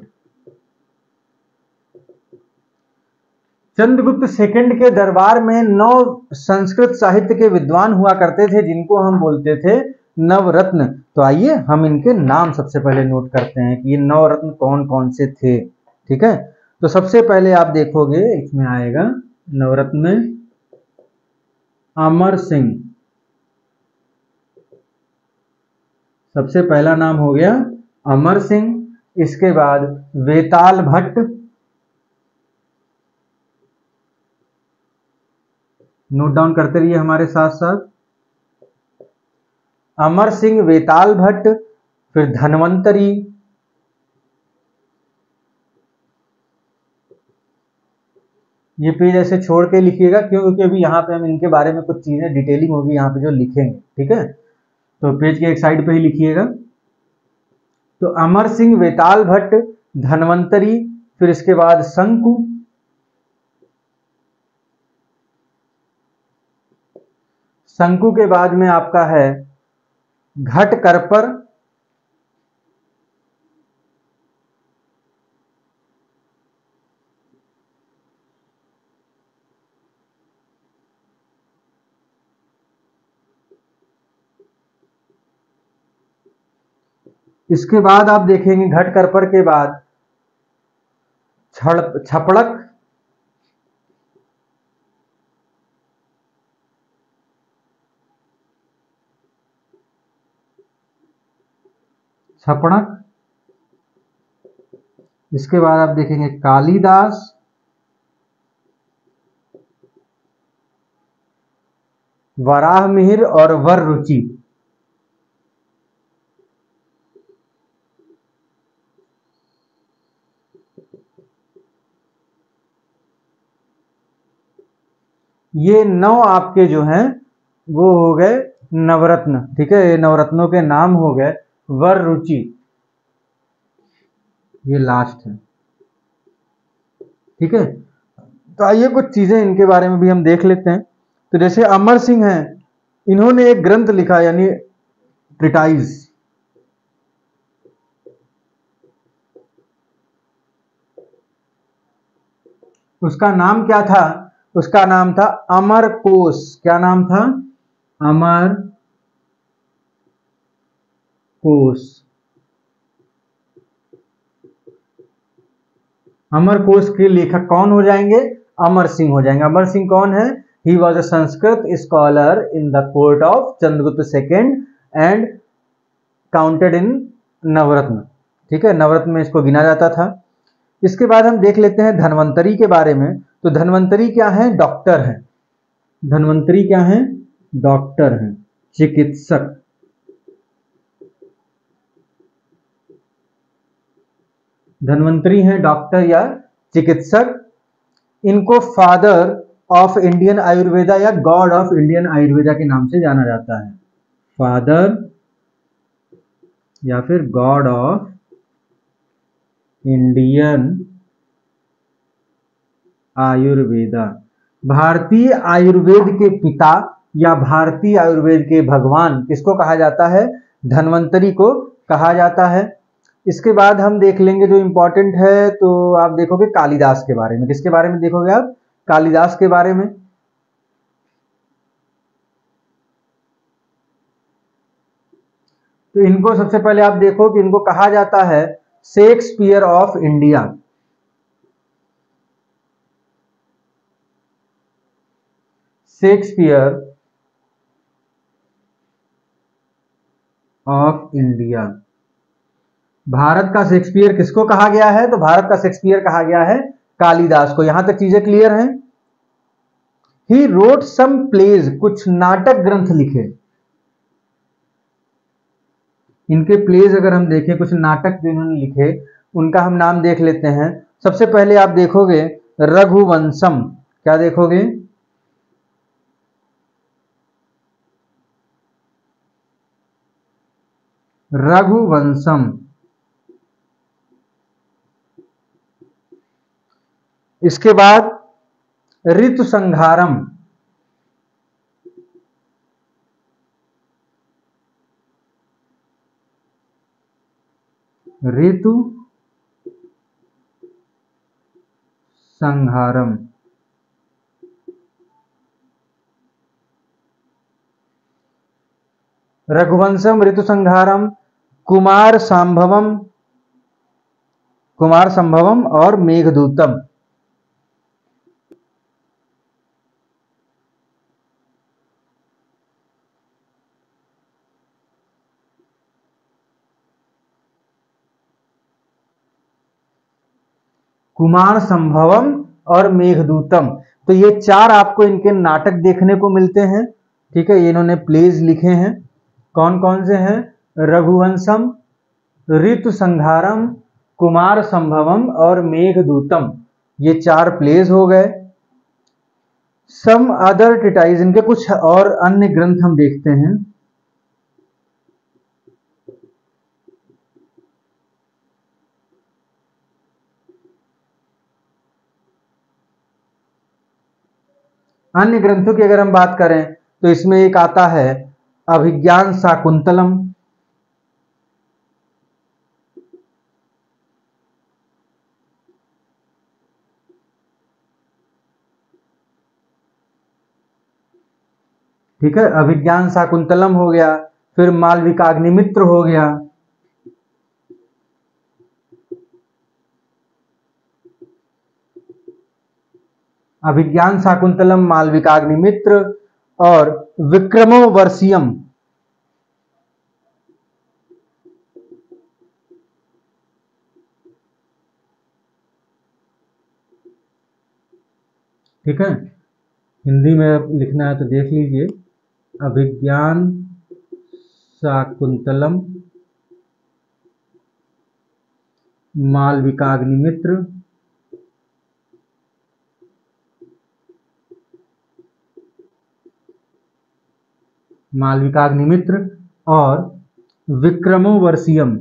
Speaker 1: Chandragupta second के दरबार में 9 संस्कृत साहित्य के विद्वान हुआ करते थे, जिनको हम बोलते थे नवरत्न। तो आइए हम इनके नाम सबसे पहले नोट करते हैं कि ये नवरत्न कौन कौन से थे। ठीक है, तो सबसे पहले आप देखोगे इसमें आएगा नवरत्न में अमर सिंह, सबसे पहला नाम हो गया अमर सिंह। इसके बाद वेताल भट्ट, नोट डाउन करते रहिए हमारे साथ साथ। अमर सिंह, वेताल भट्ट, फिर धन्वंतरी, ये पेज ऐसे छोड़ के लिखिएगा क्योंकि अभी यहाँ पे हम इनके बारे में कुछ चीजें डिटेलिंग होगी यहाँ पे जो लिखेंगे। ठीक है, तो पेज के एक साइड पे ही लिखिएगा। तो अमर सिंह, वेताल भट्ट, धन्वंतरी, फिर इसके बाद शंकु, शंकु के बाद में आपका है घटकरपर, इसके बाद आप देखेंगे घटकरपर के बाद छपड़क, छपड़क, इसके बाद आप देखेंगे कालिदास, वराह मिहिर और वर रुचि। ये 9 आपके जो हैं वो हो गए नवरत्न। ठीक है, ये नवरत्नों के नाम हो गए। वर रुचि ये लास्ट है। ठीक है, तो आइए कुछ चीजें इनके बारे में भी हम देख लेते हैं। तो जैसे अमर सिंह हैं, इन्होंने एक ग्रंथ लिखा यानी ट्रिटाइज, उसका नाम क्या था? उसका नाम था अमर कोश। क्या नाम था? अमर कोश। अमर कोश के लेखक कौन हो जाएंगे? अमर सिंह हो जाएंगे। अमर सिंह कौन है? He was a Sanskrit scholar in the court of Chandragupta second and counted in Navratna. ठीक है, नवरत्न में इसको गिना जाता था। इसके बाद हम देख लेते हैं धन्वंतरी के बारे में। तो धन्वंतरी क्या है? डॉक्टर है। धन्वंतरी क्या है? डॉक्टर है, चिकित्सक। धन्वंतरी है डॉक्टर या चिकित्सक। इनको फादर ऑफ इंडियन आयुर्वेदा या गॉड ऑफ इंडियन आयुर्वेदा के नाम से जाना जाता है। फादर या फिर गॉड ऑफ इंडियन आयुर्वेदा। भारतीय आयुर्वेद के पिता या भारतीय आयुर्वेद के भगवान किसको कहा जाता है? धन्वंतरी को कहा जाता है। इसके बाद हम देख लेंगे जो इंपॉर्टेंट है, तो आप देखोगे कालिदास के बारे में। किसके बारे में देखोगे आप? कालिदास के बारे में। तो इनको सबसे पहले आप देखो कि इनको कहा जाता है Shakespeare of India. Shakespeare of India. Bharat का शेक्सपियर किसको कहा गया है? तो भारत का शेक्सपियर कहा गया है कालिदास को। यहां तक चीजें क्लियर हैं? ही रोट सम प्लेज, कुछ नाटक ग्रंथ लिखे। इनके प्लेज अगर हम देखें, कुछ नाटक जो इन्होंने लिखे, उनका हम नाम देख लेते हैं। सबसे पहले आप देखोगे रघुवंशम। क्या देखोगे? रघुवंशम। इसके बाद ऋतु संहारम। ऋतु संहारम। रघुवंशम, ऋतुसंहारम, कुमार संभवम और मेघदूतम। कुमार संभवम और मेघदूतम, तो ये चार आपको इनके नाटक देखने को मिलते हैं। ठीक है, ये इन्होंने प्लेज लिखे हैं। कौन कौन से हैं? रघुवंशम, ऋतुसंहारम, कुमार संभवम और मेघदूतम, ये चार प्लेज हो गए। सम अदर ट्रीटाइज, इनके कुछ और अन्य ग्रंथ हम देखते हैं। अन्य ग्रंथों की अगर हम बात करें तो इसमें एक आता है अभिज्ञान शाकुंतलम, ठीक है, अभिज्ञान शाकुंतलम हो गया। फिर मालविकाग्निमित्र हो गया। अभिज्ञान शाकुंतलम, मालविकाग्निमित्र और विक्रमोर्वशीयम। ठीक है, हिंदी में लिखना है तो देख लीजिए। अभिज्ञान शाकुंतलम, मालविकाग्निमित्र, और विक्रमोर्वशीयम।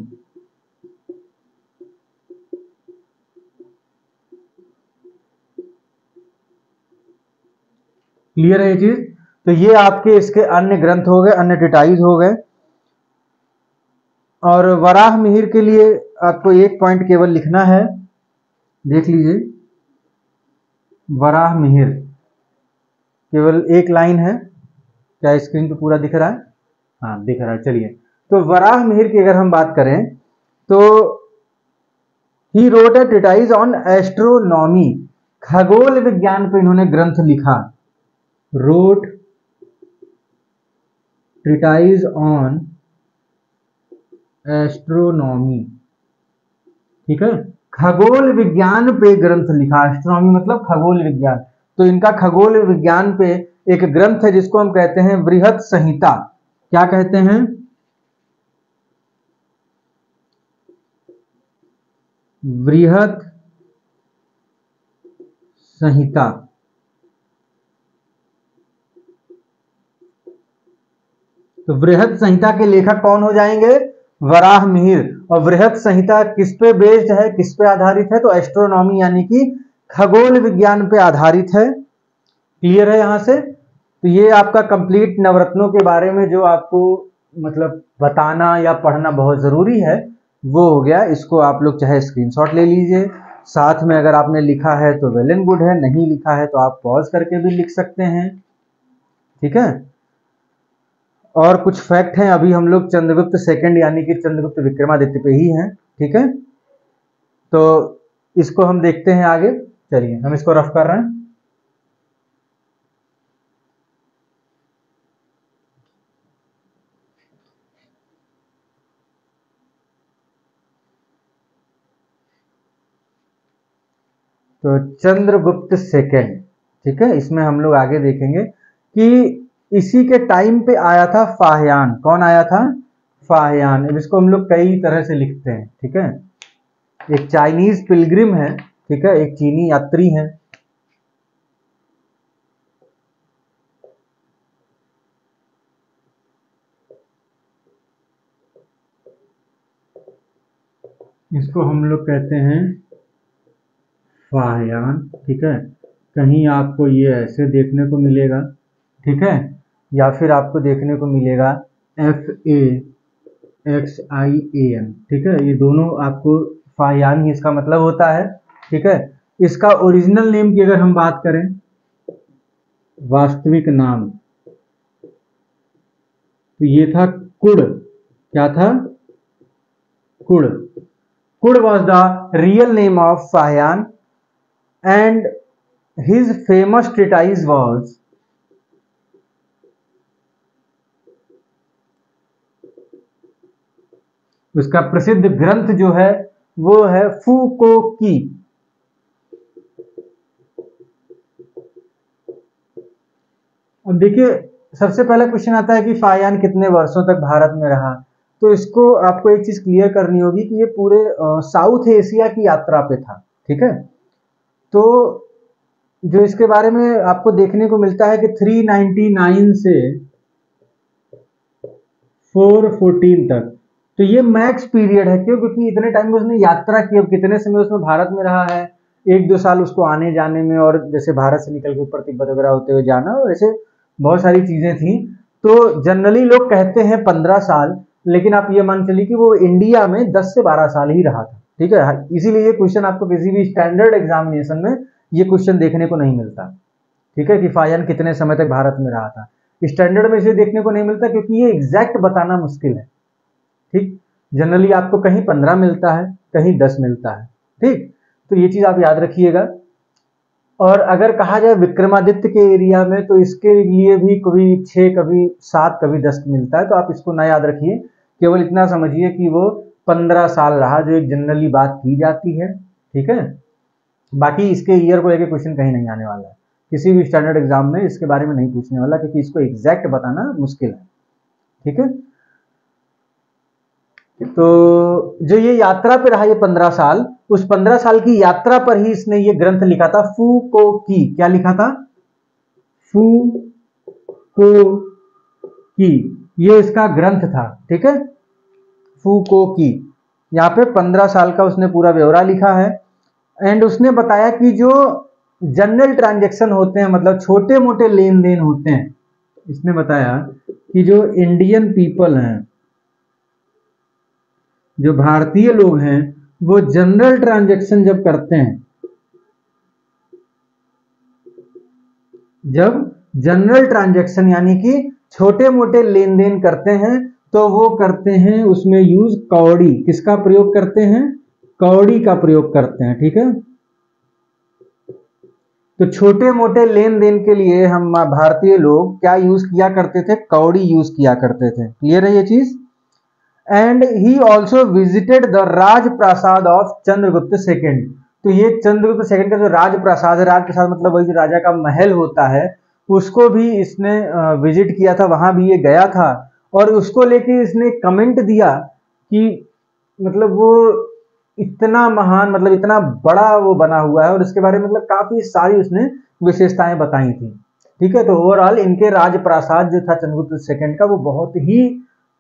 Speaker 1: क्लियर है ये चीज? तो ये आपके इसके अन्य ग्रंथ हो गए, अन्य ट्रीटाइज हो गए। और वराह मिहिर के लिए आपको एक पॉइंट केवल लिखना है, देख लीजिए। वराह मिहिर केवल एक लाइन है। क्या स्क्रीन पे पूरा दिख रहा है? हाँ दिख रहा है। चलिए, तो वराह मिहिर की अगर हम बात करें तो he wrote a treatise on astronomy, खगोल विज्ञान पे इन्होंने ग्रंथ लिखा। रोट ट्रीटाइज ऑन एस्ट्रोनॉमी, ठीक है, खगोल विज्ञान पे ग्रंथ लिखा। एस्ट्रोनॉमी मतलब खगोल विज्ञान, तो इनका खगोल विज्ञान पे एक ग्रंथ है जिसको हम कहते हैं बृहत संहिता। क्या कहते हैं? बृहत संहिता। तो बृहत संहिता के लेखक कौन हो जाएंगे? वराह मिहिर। और बृहत संहिता किस पे बेस्ड है, किस पे आधारित है? तो एस्ट्रोनॉमी यानी कि खगोल विज्ञान पे आधारित है। क्लियर है यहां से? तो ये आपका कंप्लीट नवरत्नों के बारे में जो आपको मतलब बताना या पढ़ना बहुत जरूरी है वो हो गया। इसको आप लोग चाहे स्क्रीनशॉट ले लीजिए, साथ में अगर आपने लिखा है तो वेल एंड गुड है, नहीं लिखा है तो आप पॉज करके भी लिख सकते हैं। ठीक है, और कुछ फैक्ट हैं। अभी हम लोग चंद्रगुप्त सेकंड यानी कि चंद्रगुप्त विक्रमादित्य पे ही हैं। ठीक है, तो इसको हम देखते हैं आगे। चलिए, हम इसको रफ कर रहे हैं। तो चंद्रगुप्त सेकंड, ठीक है, इसमें हम लोग आगे देखेंगे कि इसी के टाइम पे आया था फाहियान। कौन आया था? फाहियान। अब इसको हम लोग कई तरह से लिखते हैं। ठीक है, एक चाइनीज पिलग्रिम है, ठीक है, एक चीनी यात्री है। इसको हम लोग कहते हैं फाहियान। ठीक है, कहीं आपको ये ऐसे देखने को मिलेगा, ठीक है, या फिर आपको देखने को मिलेगा FAXIAN। ठीक है, ये दोनों आपको फाहियान ही इसका मतलब होता है। ठीक है, इसका ओरिजिनल नेम की अगर हम बात करें, वास्तविक नाम, तो ये था कुड, क्या था? Could. Could was the real name of Fahien and his famous treatise was उसका प्रसिद्ध ग्रंथ जो है वो है फूकोकी। अब देखिए, सबसे पहला क्वेश्चन आता है कि फाहियान कितने वर्षों तक भारत में रहा। तो इसको आपको एक चीज क्लियर करनी होगी कि ये पूरे साउथ एशिया की यात्रा पे था, ठीक है। तो जो इसके बारे में आपको देखने को मिलता है कि 399 से 414 तक, तो ये मैक्स पीरियड है। क्यों? क्योंकि इतने टाइम में उसने यात्रा की। अब कितने समय उसमें भारत में रहा है, 1-2 साल उसको आने जाने में, और जैसे भारत से निकल के ऊपर तिब्बत वगैरह होते हुए जाना, और ऐसे बहुत सारी चीजें थी। तो जनरली लोग कहते हैं 15 साल, लेकिन आप ये मान चलिए कि वो इंडिया में 10 से 12 साल ही रहा था, ठीक है। इसीलिए ये क्वेश्चन आपको किसी भी स्टैंडर्ड एग्जामिनेशन में ये क्वेश्चन देखने को नहीं मिलता, ठीक है, कि फाहियान कितने समय तक भारत में रहा था। स्टैंडर्ड में इसे देखने को नहीं मिलता क्योंकि ये एग्जैक्ट बताना मुश्किल है, ठीक। जनरली आपको कहीं 15 मिलता है, कहीं 10 मिलता है, ठीक। तो ये चीज आप याद रखिएगा। और अगर कहा जाए विक्रमादित्य के एरिया में, तो इसके लिए भी कभी 6, कभी 7, कभी 10 मिलता है। तो आप इसको ना याद रखिए, केवल इतना समझिए कि वो 15 साल रहा, जो एक जनरली बात की जाती है, ठीक है। बाकी इसके ईयर को लेकर क्वेश्चन कहीं नहीं आने वाला है, किसी भी स्टैंडर्ड एग्जाम में इसके बारे में नहीं पूछने वाला, क्योंकि इसको एग्जैक्ट बताना मुश्किल है, ठीक है। तो जो ये यात्रा पे रहा ये 15 साल, उस 15 साल की यात्रा पर ही इसने ये ग्रंथ लिखा था, फूकोकी। क्या लिखा था? फूकोकी, ये इसका ग्रंथ था, ठीक है, फूकोकी। यहाँ पे 15 साल का उसने पूरा ब्यौरा लिखा है। एंड उसने बताया कि जो जनरल ट्रांजैक्शन होते हैं, मतलब छोटे मोटे लेन देन होते हैं, इसने बताया कि जो इंडियन पीपल हैं, जो भारतीय लोग हैं, वो जनरल ट्रांजैक्शन जब करते हैं, जब जनरल ट्रांजैक्शन यानी कि छोटे मोटे लेन देन करते हैं, तो वो करते हैं उसमें यूज कौड़ी। किसका प्रयोग करते हैं? कौड़ी का प्रयोग करते हैं, ठीक है। तो छोटे मोटे लेन देन के लिए हम भारतीय लोग क्या यूज किया करते थे? कौड़ी यूज किया करते थे। क्लियर है ये चीज? And he also visited the Rajprasad of Chandragupta second. तो ये चंद्रगुप्त सेकेंड का जो राजप्रासाद है, राजप्रासाद मतलब वही जो राजा का महल होता है, उसको भी इसने विजिट किया था, वहां भी ये गया था। और उसको लेके इसने कमेंट दिया कि मतलब वो इतना महान, मतलब इतना बड़ा वो बना हुआ है, और इसके बारे में मतलब काफी सारी उसने विशेषताएं बताई थी, ठीक है। तो ओवरऑल इनके राजप्रासाद जो था चंद्रगुप्त सेकेंड का, वो बहुत ही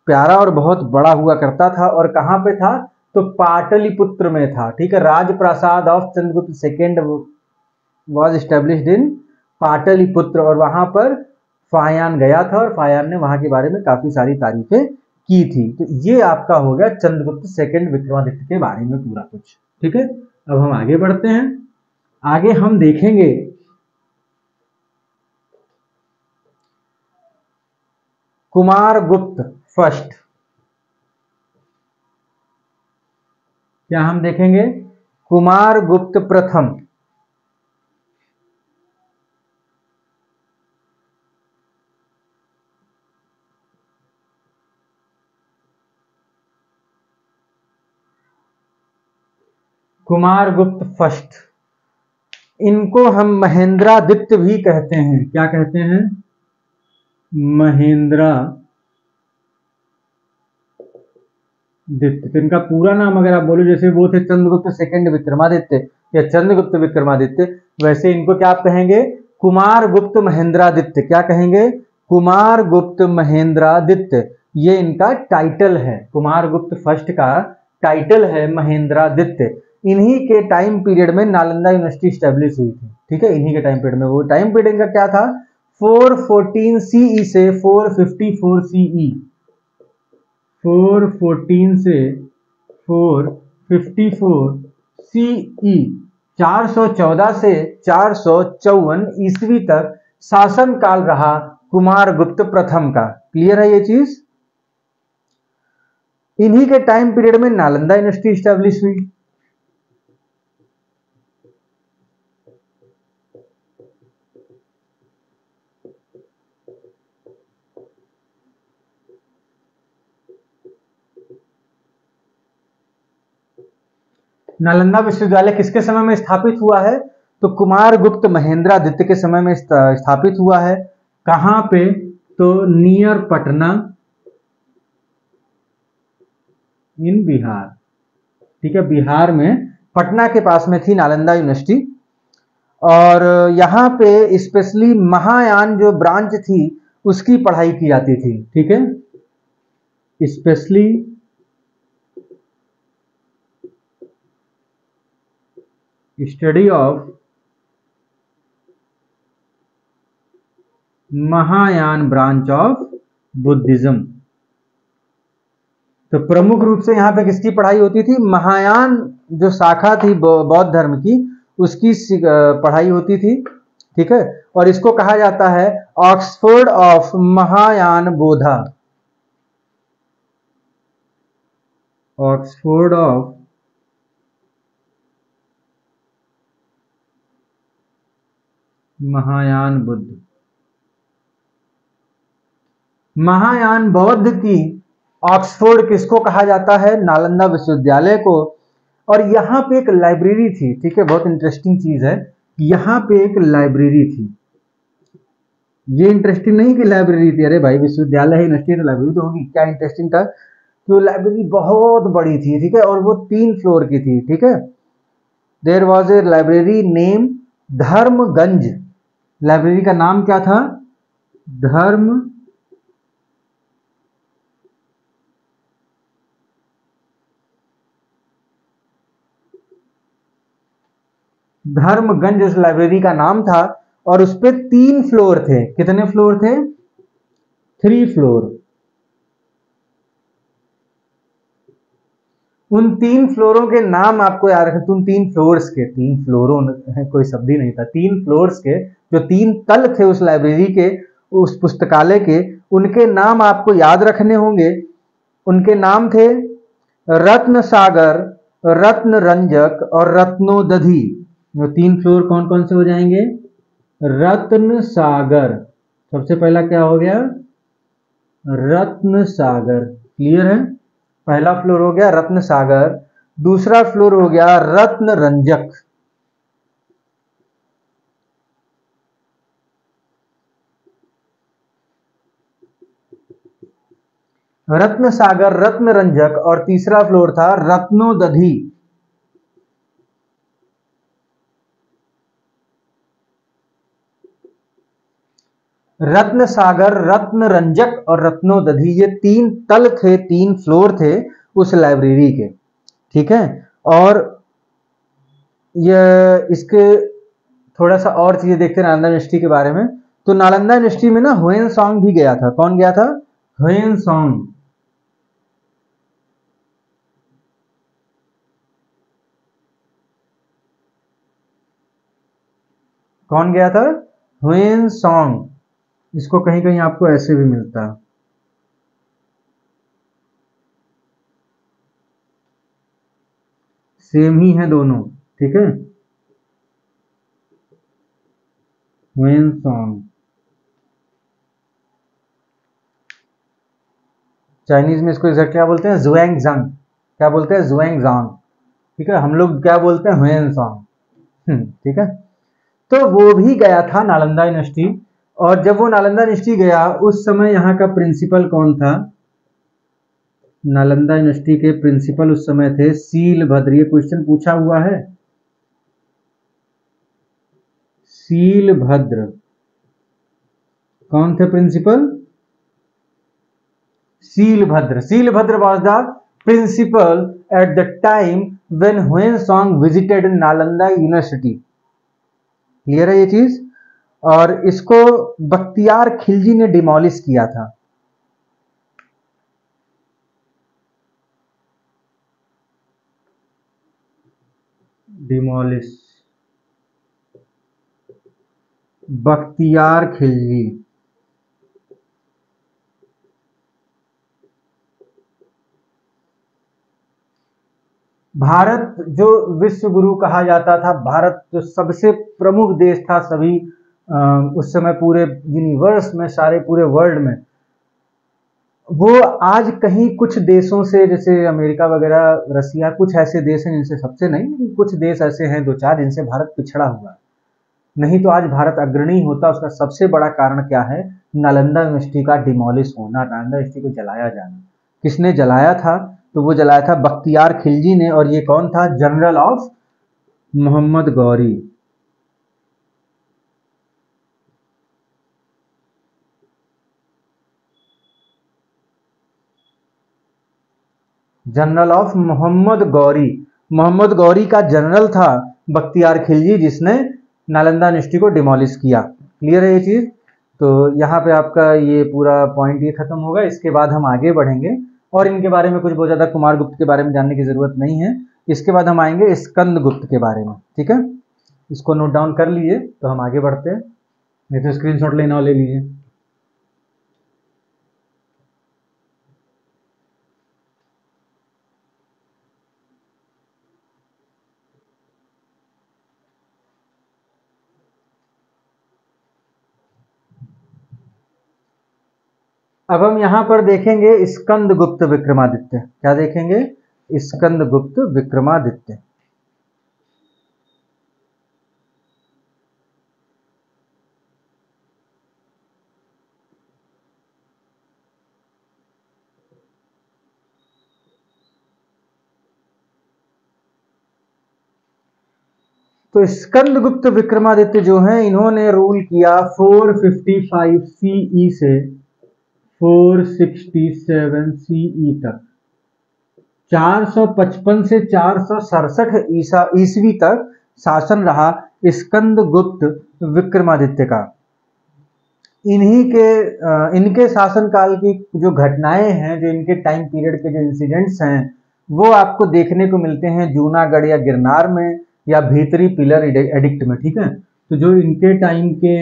Speaker 1: प्यारा और बहुत बड़ा हुआ करता था। और कहां पे था? तो पाटलिपुत्र में था, ठीक है। Rajprasad of Chandragupta second was established in Pataliputra, और वहां पर फाहियान गया था, और फाहियान ने वहां के बारे में काफी सारी तारीफें की थी। तो ये आपका हो गया चंद्रगुप्त सेकेंड विक्रमादित्य के बारे में पूरा कुछ, ठीक है। अब हम आगे बढ़ते हैं। आगे हम देखेंगे कुमारगुप्त फर्स्ट। क्या हम देखेंगे? कुमारगुप्त प्रथम। कुमारगुप्त फर्स्ट, इनको हम महेंद्रादित्य भी कहते हैं। क्या कहते हैं? महेंद्रादित्य। तो इनका पूरा नाम अगर आप बोलो, जैसे वो थे चंद्रगुप्त सेकंड विक्रमादित्य या चंद्रगुप्त विक्रमादित्य, वैसे इनको क्या आप कहेंगे? कुमारगुप्त महेंद्रादित्य। क्या कहेंगे? कुमारगुप्त महेंद्रादित्य, ये इनका टाइटल है। कुमारगुप्त फर्स्ट का टाइटल है महेंद्रादित्य। इन्हीं के टाइम पीरियड में नालंदा यूनिवर्सिटी स्टैब्लिश हुई थी, ठीक है। इन्हीं के टाइम पीरियड में, वो टाइम पीरियड का क्या था? 414 सीई से 454 सीई। 414 से 454 सीई, 414 से 454 ईस्वी तक शासन काल रहा कुमारगुप्त प्रथम का। क्लियर है ये चीज? इन्हीं के टाइम पीरियड में नालंदा यूनिवर्सिटी स्टैब्लिश हुई। नालंदा विश्वविद्यालय किसके समय में स्थापित हुआ है? तो कुमार गुप्त महेंद्रादित्य के समय में स्थापित हुआ है। कहां पे? तो नियर पटना इन बिहार। ठीक है, बिहार में पटना के पास में थी नालंदा यूनिवर्सिटी। और यहाँ पे स्पेशली महायान जो ब्रांच थी उसकी पढ़ाई की जाती थी। ठीक है, specially study of Mahayana branch of Buddhism. तो प्रमुख रूप से यहाँ पे किसकी पढ़ाई होती थी? महायान जो शाखा थी बौद्ध धर्म की, उसकी पढ़ाई होती थी। ठीक है, और इसको कहा जाता है Oxford of Mahayana Bodha. Oxford of Mahayana Buddha. Mahayana बौद्ध की ऑक्सफोर्ड किसको कहा जाता है? नालंदा विश्वविद्यालय को। और यहाँ पे एक लाइब्रेरी थी। ठीक है, बहुत इंटरेस्टिंग चीज है, यहाँ पे एक लाइब्रेरी थी। ये इंटरेस्टिंग नहीं कि लाइब्रेरी थी, अरे भाई विश्वविद्यालय है, यूनिवर्सिटी तो लाइब्रेरी तो होगी। क्या इंटरेस्टिंग था कि वो लाइब्रेरी बहुत बड़ी थी। ठीक है, और वो 3 फ्लोर की थी। ठीक है, there was a library name Dharmaganj. Library का नाम क्या था? धर्मगंज उस लाइब्रेरी का नाम था। और उस पे 3 फ्लोर थे। कितने फ्लोर थे? 3 फ्लोर। उन 3 फ्लोरों के नाम आपको याद रखें। उन 3 फ्लोर्स के, 3 फ्लोरों कोई शब्द ही नहीं था, 3 फ्लोर्स के जो 3 तल थे उस लाइब्रेरी के, उस पुस्तकालय के, उनके नाम आपको याद रखने होंगे। उनके नाम थे रत्न सागर, रत्न रंजक और रत्नोदधि। वो 3 फ्लोर कौन कौन से हो जाएंगे? रत्न सागर, सबसे पहला क्या हो गया? रत्न सागर। क्लियर है? पहला फ्लोर हो गया रत्न सागर। दूसरा फ्लोर हो गया रत्न रंजक। रत्न सागर, रत्न रंजक। और तीसरा फ्लोर था रत्नोदधि। रत्न सागर, रत्न रंजक और रत्नोदधि, ये 3 तल थे, 3 फ्लोर थे उस लाइब्रेरी के। ठीक है, और ये इसके थोड़ा सा और चीजें देखते हैं नालंदा यूनिवर्सिटी के बारे में। तो नालंदा यूनिवर्सिटी में ना ह्वेनसांग भी गया था। कौन गया था? ह्वेनसांग। कौन गया था? ह्वेनसांग। इसको कहीं कहीं आपको ऐसे भी मिलता है, सेम ही है दोनों। ठीक है, ह्वेनसांग। चाइनीज में इसको एग्जैक्ट क्या बोलते हैं? जुएंगजांग। क्या बोलते हैं? जुएंगजांग। ठीक है, हम लोग क्या बोलते हैं? ह्वेनसांग। ठीक है, तो वो भी गया था नालंदा यूनिवर्सिटी। और जब वो नालंदा यूनिवर्सिटी गया, उस समय यहाँ का प्रिंसिपल कौन था? नालंदा यूनिवर्सिटी के प्रिंसिपल उस समय थे सीलभद्र। ये क्वेश्चन पूछा हुआ है, सीलभद्र। कौन थे principal? Shilabhadra. Shilabhadra was the principal at the time when Huensong visited Nalanda university. Clear है ये चीज? और इसको बख्तियार खिलजी ने डिमोलिश किया था। डिमोलिश, बख्तियार खिलजी। भारत जो विश्व गुरु कहा जाता था, भारत जो सबसे प्रमुख देश था सभी उस समय पूरे यूनिवर्स में, सारे पूरे वर्ल्ड में, वो आज कहीं कुछ देशों से, जैसे अमेरिका वगैरह, रसिया, कुछ ऐसे देश हैं जिनसे, सबसे नहीं लेकिन कुछ देश ऐसे हैं दो चार जिनसे भारत पिछड़ा हुआ है। नहीं तो आज भारत अग्रणी होता। उसका सबसे बड़ा कारण क्या है? नालंदा यूनिवर्सिटी का डिमोलिश होना, नालंदा यूनिवर्सिटी को जलाया जाना। किसने जलाया था? तो वो जलाया था बख्तियार खिलजी ने। और ये कौन था? General of Mohammad Ghori. General of Mohammad Ghori, Mohammad Ghori का जनरल था बख्तियार खिलजी, जिसने नालंदा यूनिवर्सिटी को डिमोलिश किया। क्लियर है ये चीज? तो यहाँ पे आपका ये पूरा पॉइंट ये खत्म होगा। इसके बाद हम आगे बढ़ेंगे और इनके बारे में कुछ बहुत ज्यादा कुमार गुप्त के बारे में जानने की जरूरत नहीं है। इसके बाद हम आएंगे स्कंद गुप्त के बारे में। ठीक है, इसको नोट डाउन कर लीजिए तो हम आगे बढ़ते हैं, नहीं तो स्क्रीनशॉट लेना हो ले लीजिए। अब हम यहां पर देखेंगे स्कंद गुप्त विक्रमादित्य। क्या देखेंगे? स्कंद गुप्त विक्रमादित्य। तो स्कंद गुप्त विक्रमादित्य जो हैं, इन्होंने रूल किया 455 सीई से 467 सीई तक। 455 से 467 ईस्वी तक शासन रहा स्कंद गुप्त विक्रमादित्य का। इनके शासनकाल की जो घटनाएं हैं, जो इनके टाइम पीरियड के जो इंसिडेंट्स हैं, वो आपको देखने को मिलते हैं जूनागढ़ या गिरनार में या भीतरी पिलर एडिक्ट में। ठीक है, तो जो इनके टाइम के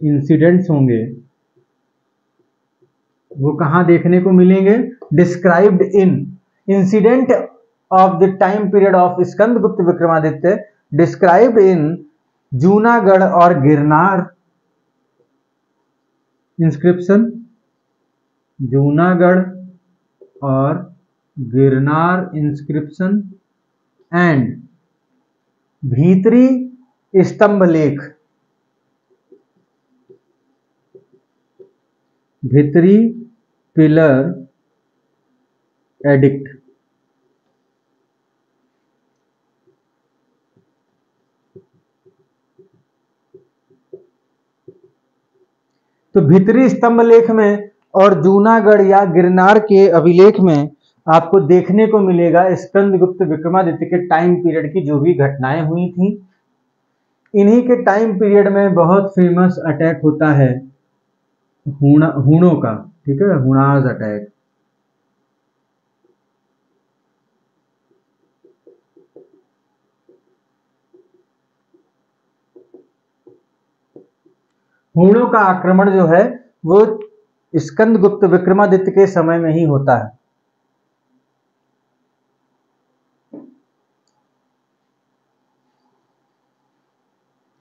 Speaker 1: इंसिडेंट्स होंगे वो कहां देखने को मिलेंगे? Described in incident of the time period of Skanda Gupta Vikramaditya, described in Junagadh और गिरनार इंस्क्रिप्शन। जूनागढ़ और गिरनार इंस्क्रिप्शन एंड भीतरी स्तंभ लेख, भीतरी पिलर एडिक्ट। तो भीतरी स्तंभ लेख में और जूनागढ़ या गिरनार के अभिलेख में आपको देखने को मिलेगा स्कंद गुप्त विक्रमादित्य के टाइम पीरियड की जो भी घटनाएं हुई थी। इन्हीं के टाइम पीरियड में बहुत फेमस अटैक होता है हूणों का। ठीक है, हुणाज अटैक। हूणों का आक्रमण जो है वो स्कंद गुप्त विक्रमादित्य के समय में ही होता है।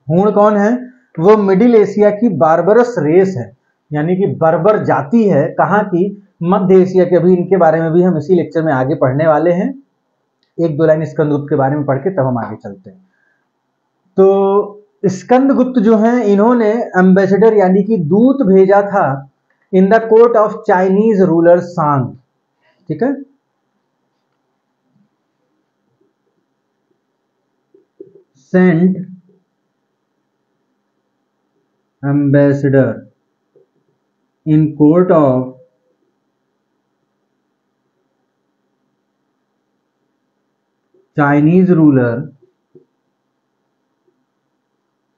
Speaker 1: हूण कौन है? वो मिडिल एशिया की बार्बरस रेस है, यानी कि बर्बर जाति है। कहाँ की? मध्य एशिया के। अभी इनके बारे में भी हम इसी लेक्चर में आगे पढ़ने वाले हैं। एक दो लाइन स्कंदगुप्त के बारे में पढ़ के तब हम आगे चलते हैं। तो स्कंदगुप्त जो हैं, इन्होंने एम्बेसडर यानी कि दूत भेजा था in the court of Chinese ruler Song. ठीक है, sent ambassador in court of Chinese ruler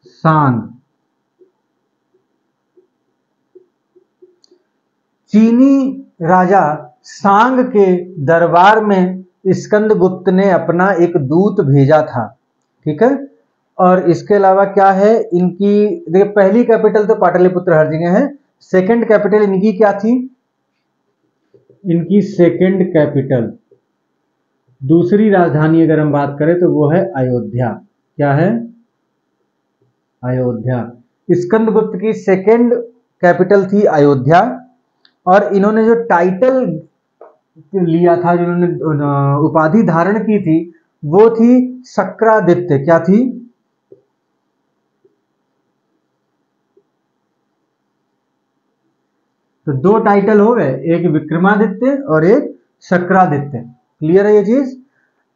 Speaker 1: Song. चीनी राजा सांग के दरबार में स्कंदगुप्त ने अपना एक दूत भेजा था। ठीक है, और इसके अलावा क्या है इनकी? देखिए, पहली कैपिटल तो पाटलिपुत्र हर जगह है। सेकंड कैपिटल इनकी क्या थी? इनकी सेकंड कैपिटल, दूसरी राजधानी अगर हम बात करें तो वो है अयोध्या। क्या है? अयोध्या। स्कंदगुप्त की सेकंड कैपिटल थी अयोध्या, और इन्होंने जो टाइटल लिया था, जिन्होंने उपाधि धारण की थी, वो थी शक्रादित्य। क्या थी? तो दो टाइटल हो गए, एक विक्रमादित्य और एक शक्रादित्य। क्लियर है ये चीज?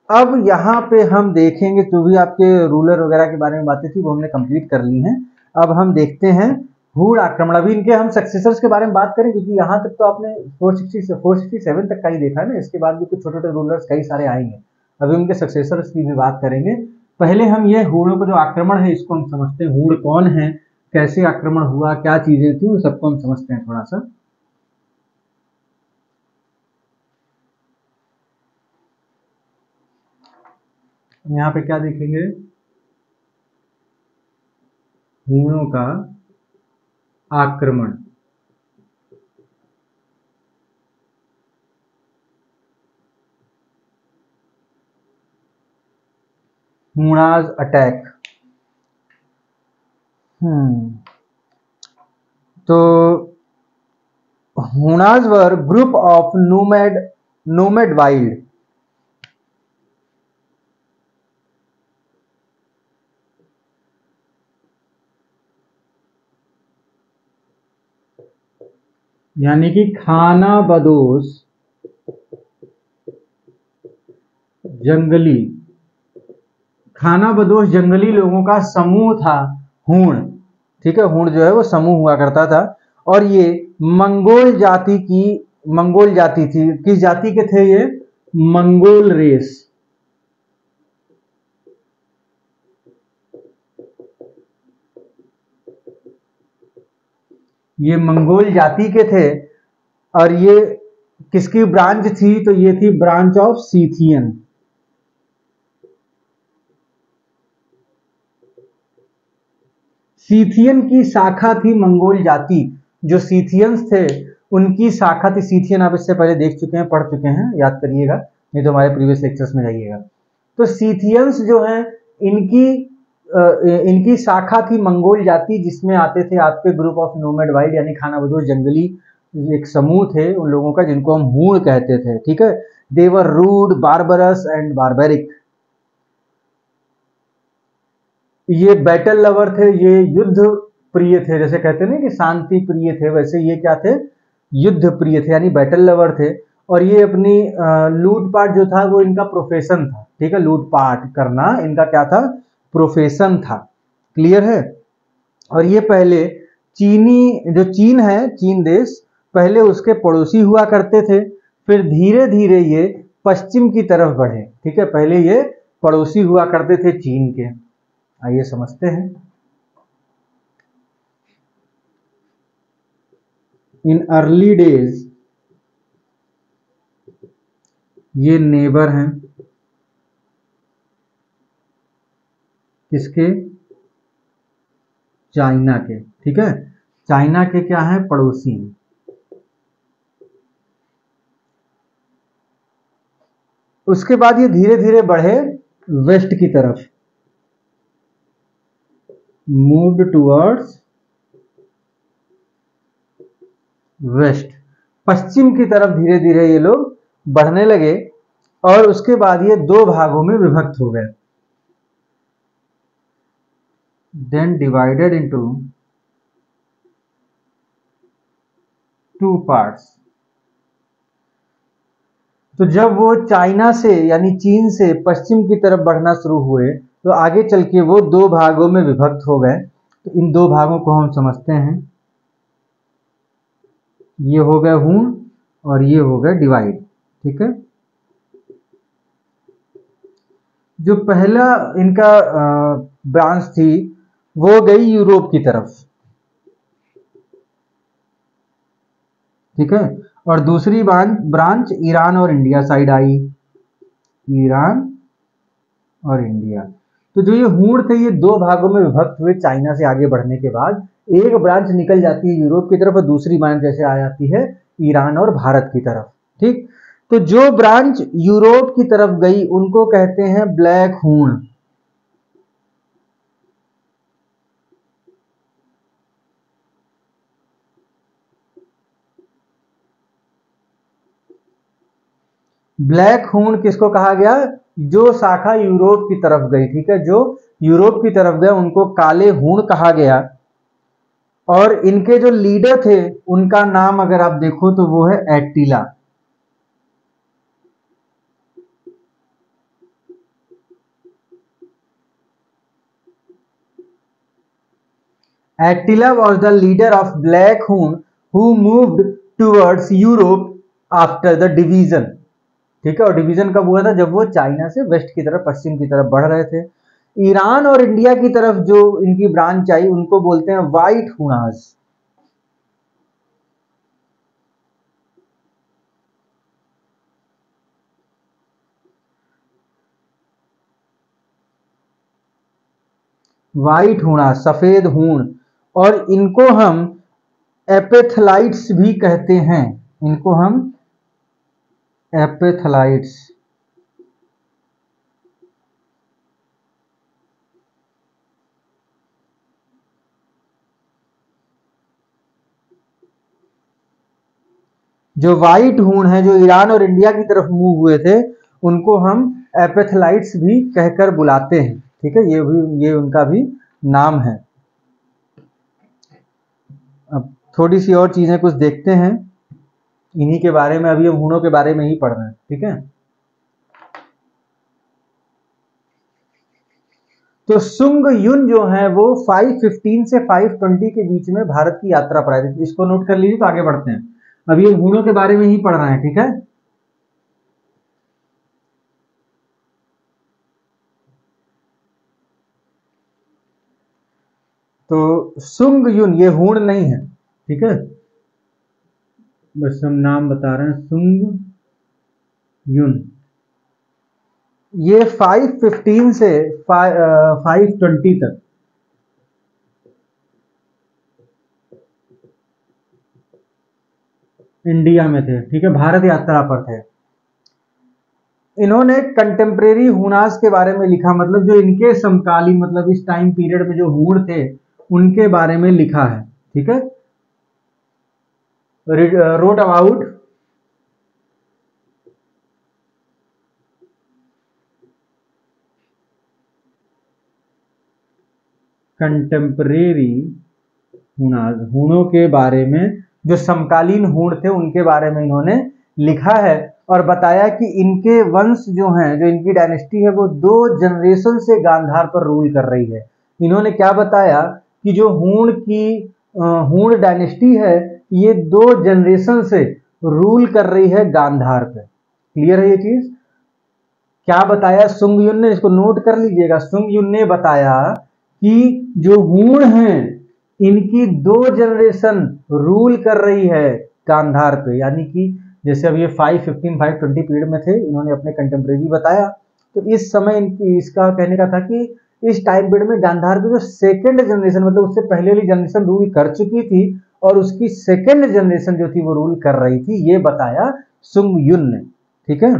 Speaker 1: अब यहाँ पे हम देखेंगे, जो भी आपके रूलर वगैरह के बारे में बातें थी वो हमने कंप्लीट कर ली हैं। अब हम देखते हैं हूण आक्रमण। अभी इनके हम सक्सेसर्स के बारे में बात करें, क्योंकि यहाँ तक तो आपने 467 तक का ही देखा है ना, इसके बाद भी कुछ छोटे छोटे रूलर्स कई सारे आएंगे। अभी उनके सक्सेसर्स की भी बात करेंगे। पहले हम ये हूणों का जो आक्रमण है इसको हम समझते हैं। हूण कौन है, कैसे आक्रमण हुआ, क्या चीजें थी, वो सबको हम समझते हैं थोड़ा सा। यहाँ पे क्या देखेंगे? हूणों का आक्रमण। हूणाज अटैक। तो हूणाज वर ग्रुप ऑफ नोमैड वाइल्ड। यानी कि खानाबदोश जंगली, खानाबदोश जंगली लोगों का समूह था हूण। ठीक है, हूण जो है वो समूह हुआ करता था, और ये मंगोल जाति थी। किस जाति के थे ये? Mongol race. ये मंगोल जाति के थे, और ये किसकी ब्रांच थी? तो ये थी ब्रांच ऑफ सीथियन। सीथियन की शाखा थी मंगोल जाति। जो सीथियंस थे उनकी शाखा थी सीथियन। आप इससे पहले देख चुके हैं, पढ़ चुके हैं, याद करिएगा, नहीं तो हमारे प्रीवियस लेक्चर्स में जाइएगा। तो सीथियंस जो हैं, इनकी शाखा थी मंगोल जाति, जिसमें आते थे आपके ग्रुप ऑफ नोमैड वाइल्ड, यानी खानाबदोश जंगली एक समूह थे उन लोगों का, जिनको हम हूण कहते थे। ठीक है, दे वर रूड, बार्बरस एंड बार्बेरिक। ये बैटल लवर थे, ये युद्ध प्रिय थे। जैसे कहते हैं ना कि शांति प्रिय थे, वैसे ये क्या थे? युद्ध प्रिय थे, यानी बैटल लवर थे। और ये अपनी लूटपाट जो था वो इनका प्रोफेशन था। ठीक है, लूटपाट करना इनका क्या था? प्रोफेशन था। क्लियर है? और ये पहले जो चीन है, चीन देश, पहले उसके पड़ोसी हुआ करते थे, फिर धीरे धीरे ये पश्चिम की तरफ बढ़े। ठीक है, पहले ये पड़ोसी हुआ करते थे चीन के। आइए समझते हैं। इन अर्ली डेज ये नेबर हैं। किसके? चाइना के। ठीक है, चाइना के क्या है? पड़ोसी। उसके बाद ये धीरे धीरे बढ़े वेस्ट की तरफ, मूव्ड टुवर्ड्स वेस्ट, पश्चिम की तरफ धीरे धीरे ये लोग बढ़ने लगे, और उसके बाद ये दो भागों में विभक्त हो गए। Then divided into two parts. तो जब वो चाइना से यानी चीन से पश्चिम की तरफ बढ़ना शुरू हुए, तो आगे चल के वो दो भागों में विभक्त हो गए। तो इन दो भागों को हम समझते हैं। ये हो गए हूण और ये हो गए डिवाइड। ठीक है, जो पहला इनका ब्रांच थी वो गई यूरोप की तरफ। ठीक है, और दूसरी ब्रांच ईरान और इंडिया साइड आई। ईरान और इंडिया। तो जो ये हूण थे ये दो भागों में विभक्त हुए चाइना से आगे बढ़ने के बाद। एक ब्रांच निकल जाती है यूरोप की तरफ और दूसरी ब्रांच जैसे आ जाती है ईरान और भारत की तरफ। ठीक। तो जो ब्रांच यूरोप की तरफ गई उनको कहते हैं ब्लैक हूण। ब्लैक हूण किसको कहा गया? जो शाखा यूरोप की तरफ गई, ठीक है, जो यूरोप की तरफ गए उनको काले हूण कहा गया। और इनके जो लीडर थे उनका नाम अगर आप देखो तो वो है Attila. Attila was the leader of Black Hun who moved towards Europe after the division। ठीक है, और डिवीजन कब हुआ था? जब वो चाइना से वेस्ट की तरफ, पश्चिम की तरफ बढ़ रहे थे। ईरान और इंडिया की तरफ जो इनकी ब्रांच आई उनको बोलते हैं व्हाइट हुनास। व्हाइट हुणा, सफेद हूण। और इनको हम एपेथलाइट्स भी कहते हैं। इनको हम एपेथलाइट्स, जो व्हाइट हूण है, जो ईरान और इंडिया की तरफ मूव हुए थे, उनको हम एपेथलाइट्स भी कहकर बुलाते हैं। ठीक है, ये उनका भी नाम है। अब थोड़ी सी और चीजें कुछ देखते हैं इन्हीं के बारे में। अभी हम हूणों के बारे में ही पढ़ रहे हैं, ठीक है। तो सुंग युन जो है वो 515 से 520 के बीच में भारत की यात्रा पर आए थे। इसको नोट कर लीजिए, तो आगे बढ़ते हैं। अभी हम हूणों के बारे में ही पढ़ रहे हैं, ठीक है। तो सुंग युन ये हूण नहीं है, ठीक है, बस हम नाम बता रहे हैं। सुंग युन ये 515 से 520 तक इंडिया में थे, ठीक है, भारत यात्रा पर थे। इन्होंने कंटेम्प्रेरी हुनास के बारे में लिखा, मतलब जो इनके समकालीन, मतलब इस टाइम पीरियड में जो हूण थे उनके बारे में लिखा है, ठीक है। रोट अबाउट कंटेम्परेरी हुनास, हूणों के बारे में, जो समकालीन हूण थे उनके बारे में इन्होंने लिखा है। और बताया कि इनके वंश जो हैं, जो इनकी डायनेस्टी है, वो 2 जनरेशन से गांधार पर रूल कर रही है। इन्होंने क्या बताया कि जो हूण डायनेस्टी है, ये 2 जनरेशन से रूल कर रही है गांधार पे। क्लियर है ये चीज? क्या बताया सुंग युन ने? इसको नोट कर लीजिएगा। सुंग युन ने बताया कि जो हूण हैं इनकी 2 जनरेशन रूल कर रही है गांधार पे। यानी कि जैसे अब ये 515 520 पीरियड में थे, इन्होंने अपने कंटेम्प्रेरी बताया। तो इस समय इनकी, इसका कहने का था कि इस टाइम पीरियड में गांधार पे जो सेकेंड जनरेशन, मतलब उससे पहले वाली जनरेशन रूल कर चुकी थी और उसकी सेकेंड जनरेशन जो थी वो रूल कर रही थी, ये बताया सुंग युन ने, ठीक है।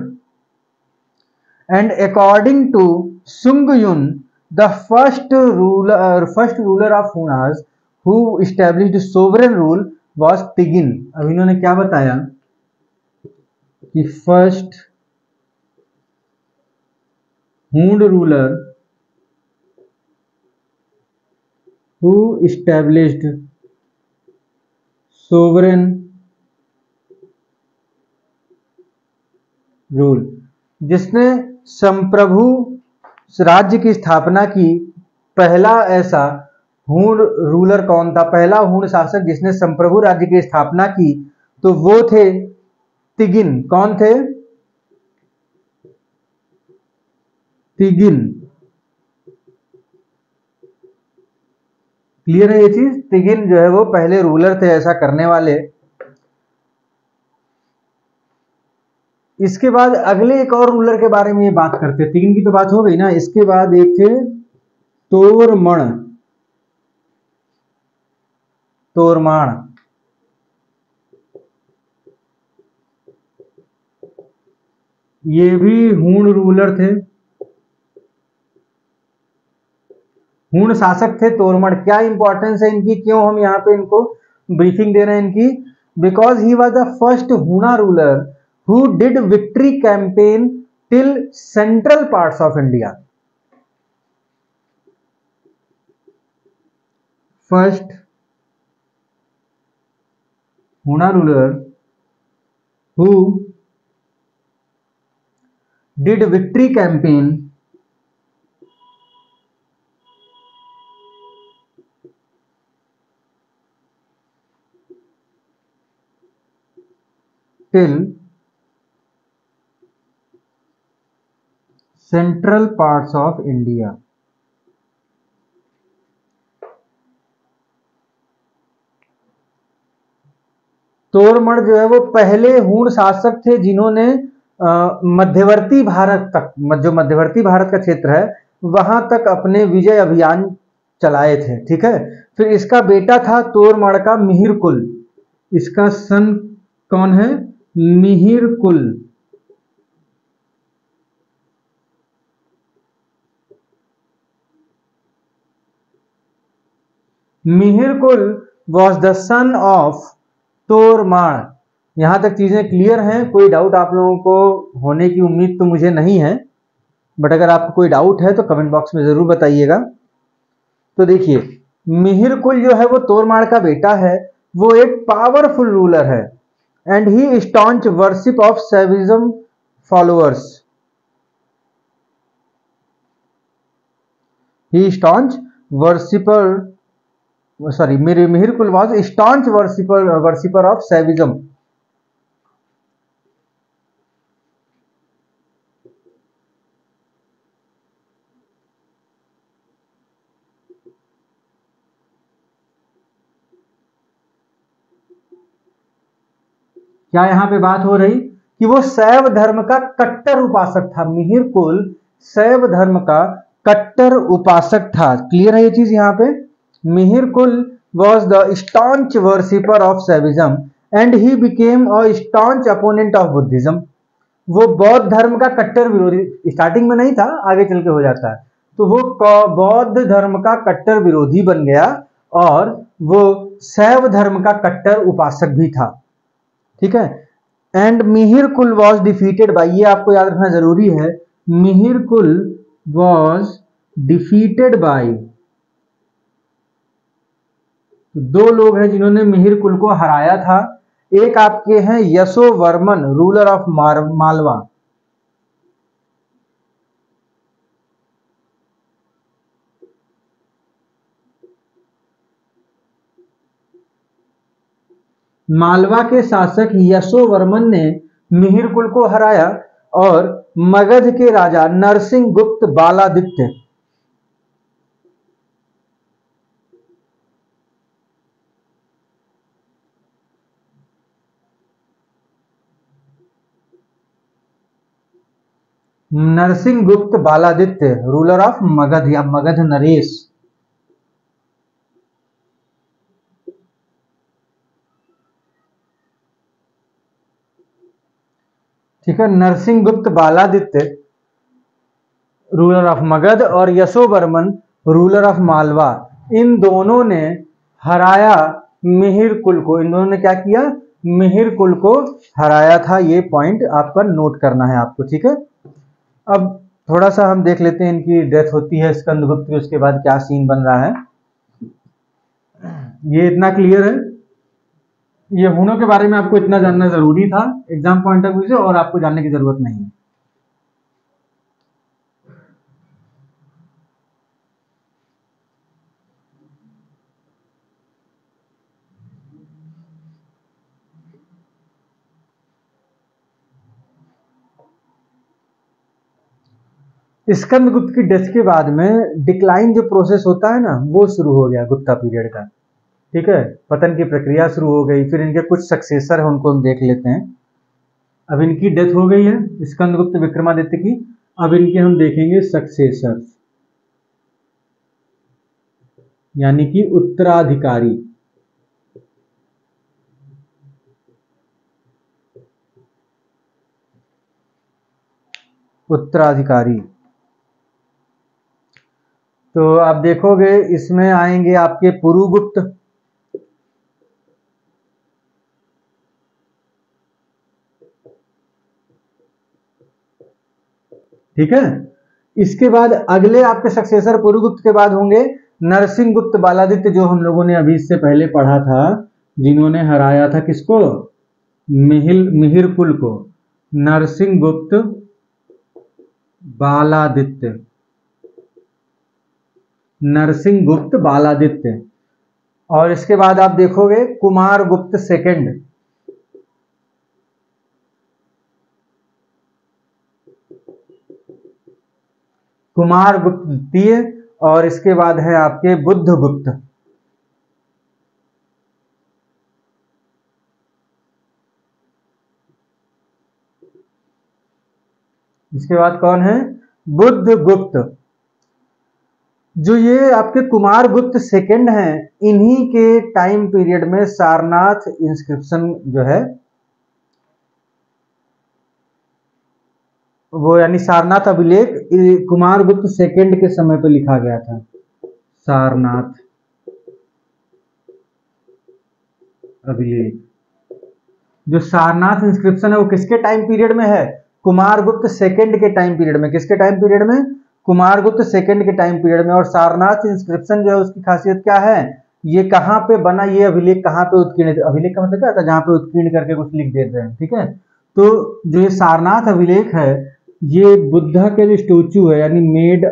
Speaker 1: And according to Sung Yun, the first ruler of Hunas who established sovereign rule was Tigin। अब इन्होंने क्या बताया कि फर्स्ट हूण ruler who established sovereign rule, जिसने संप्रभु राज्य की स्थापना की। पहला ऐसा हूण रूलर कौन था? पहला हूण शासक जिसने संप्रभु राज्य की स्थापना की, तो वो थे तिगिन। कौन थे? तिगिन। क्लियर है ये चीज? तिगिन जो है वो पहले रूलर थे ऐसा करने वाले। इसके बाद अगले एक और रूलर के बारे में ये बात करते हैं। तिगिन की तो बात हो गई ना। इसके बाद एक थे तोरमण। तोरमाण ये भी हूण रूलर थे, हूण शासक थे तोरमण। क्या इंपॉर्टेंस है इनकी, क्यों हम यहाँ पे इनको ब्रीफिंग दे रहे हैं इनकी? Because he was the first Huna ruler who did victory campaign till central parts of India. First Huna ruler who did victory campaign till central parts of India। Toramana जो है वो पहले हूण शासक थे जिन्होंने मध्यवर्ती भारत तक, जो मध्यवर्ती भारत का क्षेत्र है वहां तक अपने विजय अभियान चलाए थे। ठीक है, फिर इसका बेटा था तोरमण का मिहिर कुल। इसका सन कौन है? मिहिर कुल। Mihir Kul was the son of Toramana. यहां तक चीजें क्लियर हैं? कोई डाउट आप लोगों को होने की उम्मीद तो मुझे नहीं है, बट अगर आपको कोई डाउट है तो कमेंट बॉक्स में जरूर बताइएगा। तो देखिए, मिहिर कुल जो है वो तोरमाण का बेटा है, वो एक पावरफुल रूलर है and he staunch worship of Shaivism followers. He staunch worshipper, sorry, Mihir Kul was staunch worshipper of Shaivism. क्या यहां पे बात हो रही कि वो शैव धर्म का कट्टर उपासक था? मिहिर कुल शैव धर्म का कट्टर उपासक था। क्लियर है ये चीज यहां पे? Mihir Kul was the staunch worshipper of Shaivism and he became a staunch opponent of Buddhism. वो बौद्ध धर्म का कट्टर विरोधी, स्टार्टिंग में नहीं था, आगे चल के हो जाता है, तो वो बौद्ध धर्म का कट्टर विरोधी बन गया और वो शैव धर्म का कट्टर उपासक भी था। ठीक है, and Mihir Kul was defeated by, ये आपको याद रखना जरूरी है, Mihir Kul was defeated by, दो लोग हैं जिन्होंने मिहिर कुल को हराया था। एक आपके हैं यशोवर्मन, रूलर ऑफ मालवा। मालवा के शासक यशोवर्मन ने मिहिर कुल को हराया और मगध के राजा नरसिंह गुप्त बालादित्य, नरसिंह गुप्त बालादित्य रूलर ऑफ मगध या मगध नरेश। ठीक है, नरसिंह गुप्त बालादित्य रूलर ऑफ मगध और यशोवर्मन रूलर ऑफ मालवा, इन दोनों ने हराया मिहिर कुल को। इन दोनों ने क्या किया? मिहिर कुल को हराया था। ये पॉइंट आपका नोट करना है आपको। ठीक है, अब थोड़ा सा हम देख लेते हैं, इनकी डेथ होती है स्कंदगुप्त की, उसके बाद क्या सीन बन रहा है। ये इतना क्लियर है, ये हूणों के बारे में आपको इतना जानना जरूरी था एग्जाम पॉइंट ऑफ व्यू से, और आपको जानने की जरूरत नहीं है। स्कंदगुप्त की डेथ के बाद में डिक्लाइन जो प्रोसेस होता है ना, वो शुरू हो गया गुप्ता पीरियड का। ठीक है, पतन की प्रक्रिया शुरू हो गई। फिर इनके कुछ सक्सेसर है, उनको हम देख लेते हैं। अब इनकी डेथ हो गई है स्कंदगुप्त विक्रमादित्य की, अब इनके हम देखेंगे सक्सेसर, यानी कि उत्तराधिकारी। उत्तराधिकारी। तो आप देखोगे इसमें आएंगे आपके पुरुगुप्त, ठीक है। इसके बाद अगले आपके सक्सेसर पुरुगुप्त के बाद होंगे नरसिंह गुप्त बालादित्य, जो हम लोगों ने अभी इससे पहले पढ़ा था, जिन्होंने हराया था किसको, मिहिर कुल को। नरसिंह गुप्त बालादित्य, नरसिंह गुप्त बालादित्य। और इसके बाद आप देखोगे कुमार गुप्त सेकंड, कुमार गुप्त द्वितीय। और इसके बाद है आपके बुद्ध गुप्त। इसके बाद कौन है, बुद्ध गुप्त। जो ये आपके कुमार गुप्त सेकंड हैं, इन्हीं के टाइम पीरियड में सारनाथ इंस्क्रिप्शन जो है वो, यानी सारनाथ अभिलेख कुमार गुप्त सेकंड के समय पर लिखा गया था। सारनाथ अभिलेख, जो सारनाथ इंस्क्रिप्शन है वो किसके टाइम पीरियड में है, कुमार गुप्त सेकंड के टाइम पीरियड में। किसके टाइम पीरियड में, कुमार गुप्त सेकंड के टाइम पीरियड में। और सारनाथ इंस्क्रिप्शन जो है उसकी खासियत क्या है, ये कहां पे बना, ये अभिलेख कहां पे उत्कीर्ण, अभिलेख का मतलब क्या होता है, जहां पे उत्कीर्ण करके कुछ लिख देते हैं, ठीक है। तो जो ये सारनाथ अभिलेख है, ये बुद्धा के जो स्टैचू है, यानी मेड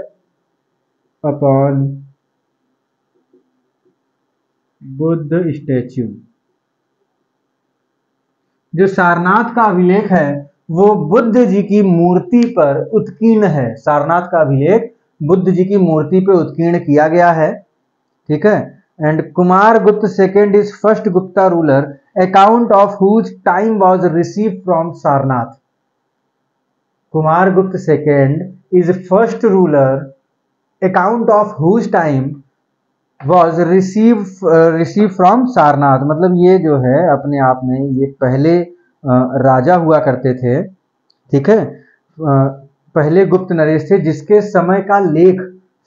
Speaker 1: अपॉन बुद्ध स्टैचू, जो सारनाथ का अभिलेख है वो बुद्ध जी की मूर्ति पर उत्कीर्ण है। सारनाथ का अभिलेख बुद्ध जी की मूर्ति पर उत्कीर्ण किया गया है, ठीक है। And Kumar Gupta second is first Gupta ruler, account of whose time was receive from Sarnath. Kumar Gupta second is first ruler, account of whose time was receive from Sarnath. मतलब ये जो है अपने आप में ये पहले राजा हुआ करते थे, ठीक है। पहले गुप्त नरेश थे जिसके समय का लेख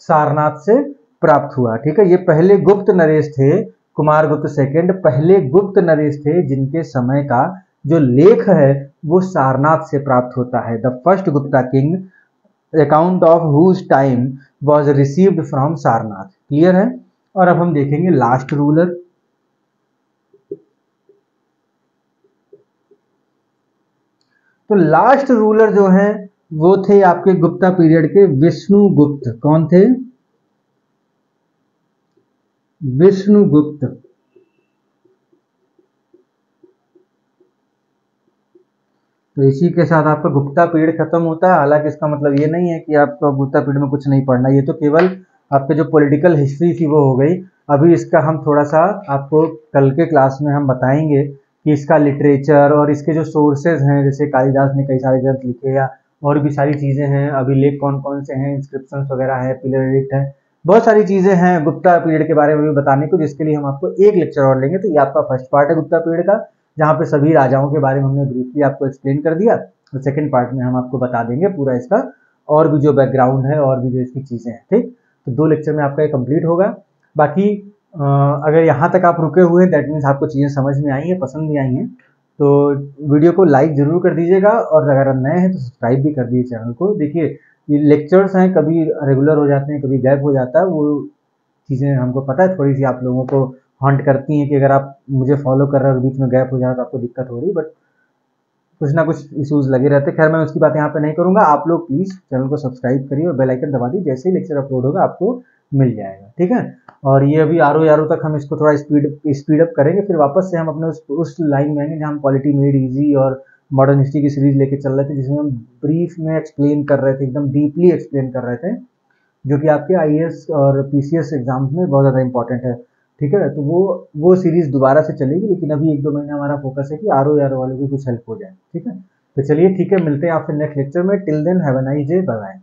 Speaker 1: सारनाथ से प्राप्त हुआ, ठीक है। ये पहले गुप्त नरेश थे, कुमार गुप्त सेकंड पहले गुप्त नरेश थे जिनके समय का जो लेख है वो सारनाथ से प्राप्त होता है। The first Gupta king, account of whose time was received from Sarnath. Clear है। और अब हम देखेंगे लास्ट रूलर। तो लास्ट रूलर जो है वो थे आपके गुप्ता पीरियड के विष्णुगुप्त। कौन थे, विष्णुगुप्त। तो इसी के साथ आपका गुप्ता पीरियड खत्म होता है। हालांकि इसका मतलब ये नहीं है कि आपको गुप्ता पीरियड में कुछ नहीं पढ़ना, ये तो केवल आपके जो पॉलिटिकल हिस्ट्री थी वो हो गई। अभी इसका हम थोड़ा सा आपको कल के क्लास में हम बताएंगे कि इसका लिटरेचर और इसके जो सोर्सेज हैं, जैसे कालिदास ने कई सारे ग्रंथ लिखे या और भी सारी चीज़ें हैं, अभिलेख कौन कौन से हैं, इंस्क्रिप्शन वगैरह है, पिलर एडिक्ट है, बहुत सारी चीज़ें हैं गुप्ता पीरियड के बारे में भी बताने को, जिसके लिए हम आपको एक लेक्चर और लेंगे। तो ये आपका फर्स्ट पार्ट है गुप्ता पीरियड का, जहाँ पे सभी राजाओं के बारे में हमने ब्रीफली आपको एक्सप्लेन कर दिया। तो सेकंड पार्ट में हम आपको बता देंगे पूरा इसका और भी जो बैकग्राउंड है और भी जो इसकी चीज़ें हैं, ठीक। तो 2 लेक्चर में आपका ये कंप्लीट होगा। बाकी अगर यहाँ तक आप रुके हुए हैं दैट मीन्स आपको चीज़ें समझ में आई हैं, पसंद भी आई हैं, तो वीडियो को लाइक ज़रूर कर दीजिएगा। और अगर नए हैं तो सब्सक्राइब भी कर दीजिए चैनल को। देखिए ये लेक्चर्स हैं, कभी रेगुलर हो जाते हैं, कभी गैप हो जाता है, वो चीज़ें हमको पता है थोड़ी सी आप लोगों को हॉन्ट करती हैं कि अगर आप मुझे फॉलो कर रहे हो और बीच में गैप हो जाए तो आपको दिक्कत हो रही है, बट कुछ ना कुछ इश्यूज लगे रहते हैं। खैर मैं उसकी बात यहाँ पे नहीं करूँगा। आप लोग प्लीज़ चैनल को सब्सक्राइब करिए और बेल आइकन दबा दीजिए, जैसे ही लेक्चर अपलोड होगा आपको मिल जाएगा, ठीक है। और ये अभी आरो तक हम इसको थोड़ा स्पीड अप करेंगे, फिर वापस से हम अपने उस लाइन में आएंगे जहाँ हम पॉलिटी मेड ईजी और मॉडर्न हिस्ट्री की सीरीज लेके चल रहे थे, जिसमें हम ब्रीफ में एक्सप्लेन कर रहे थे, एकदम डीपली एक्सप्लेन कर रहे थे, जो कि आपके आईएएस और पीसीएस एग्जाम्स में बहुत ज़्यादा इंपॉर्टेंट है, ठीक है। तो वो सीरीज दोबारा से चलेगी, लेकिन अभी 1-2 महीना हमारा फोकस है कि आरो वालों की कुछ हेल्प हो जाए, ठीक है। तो चलिए ठीक है, मिलते हैं आपसे नेक्स्ट लेक्चर में। Till then have a nice day, bye bye.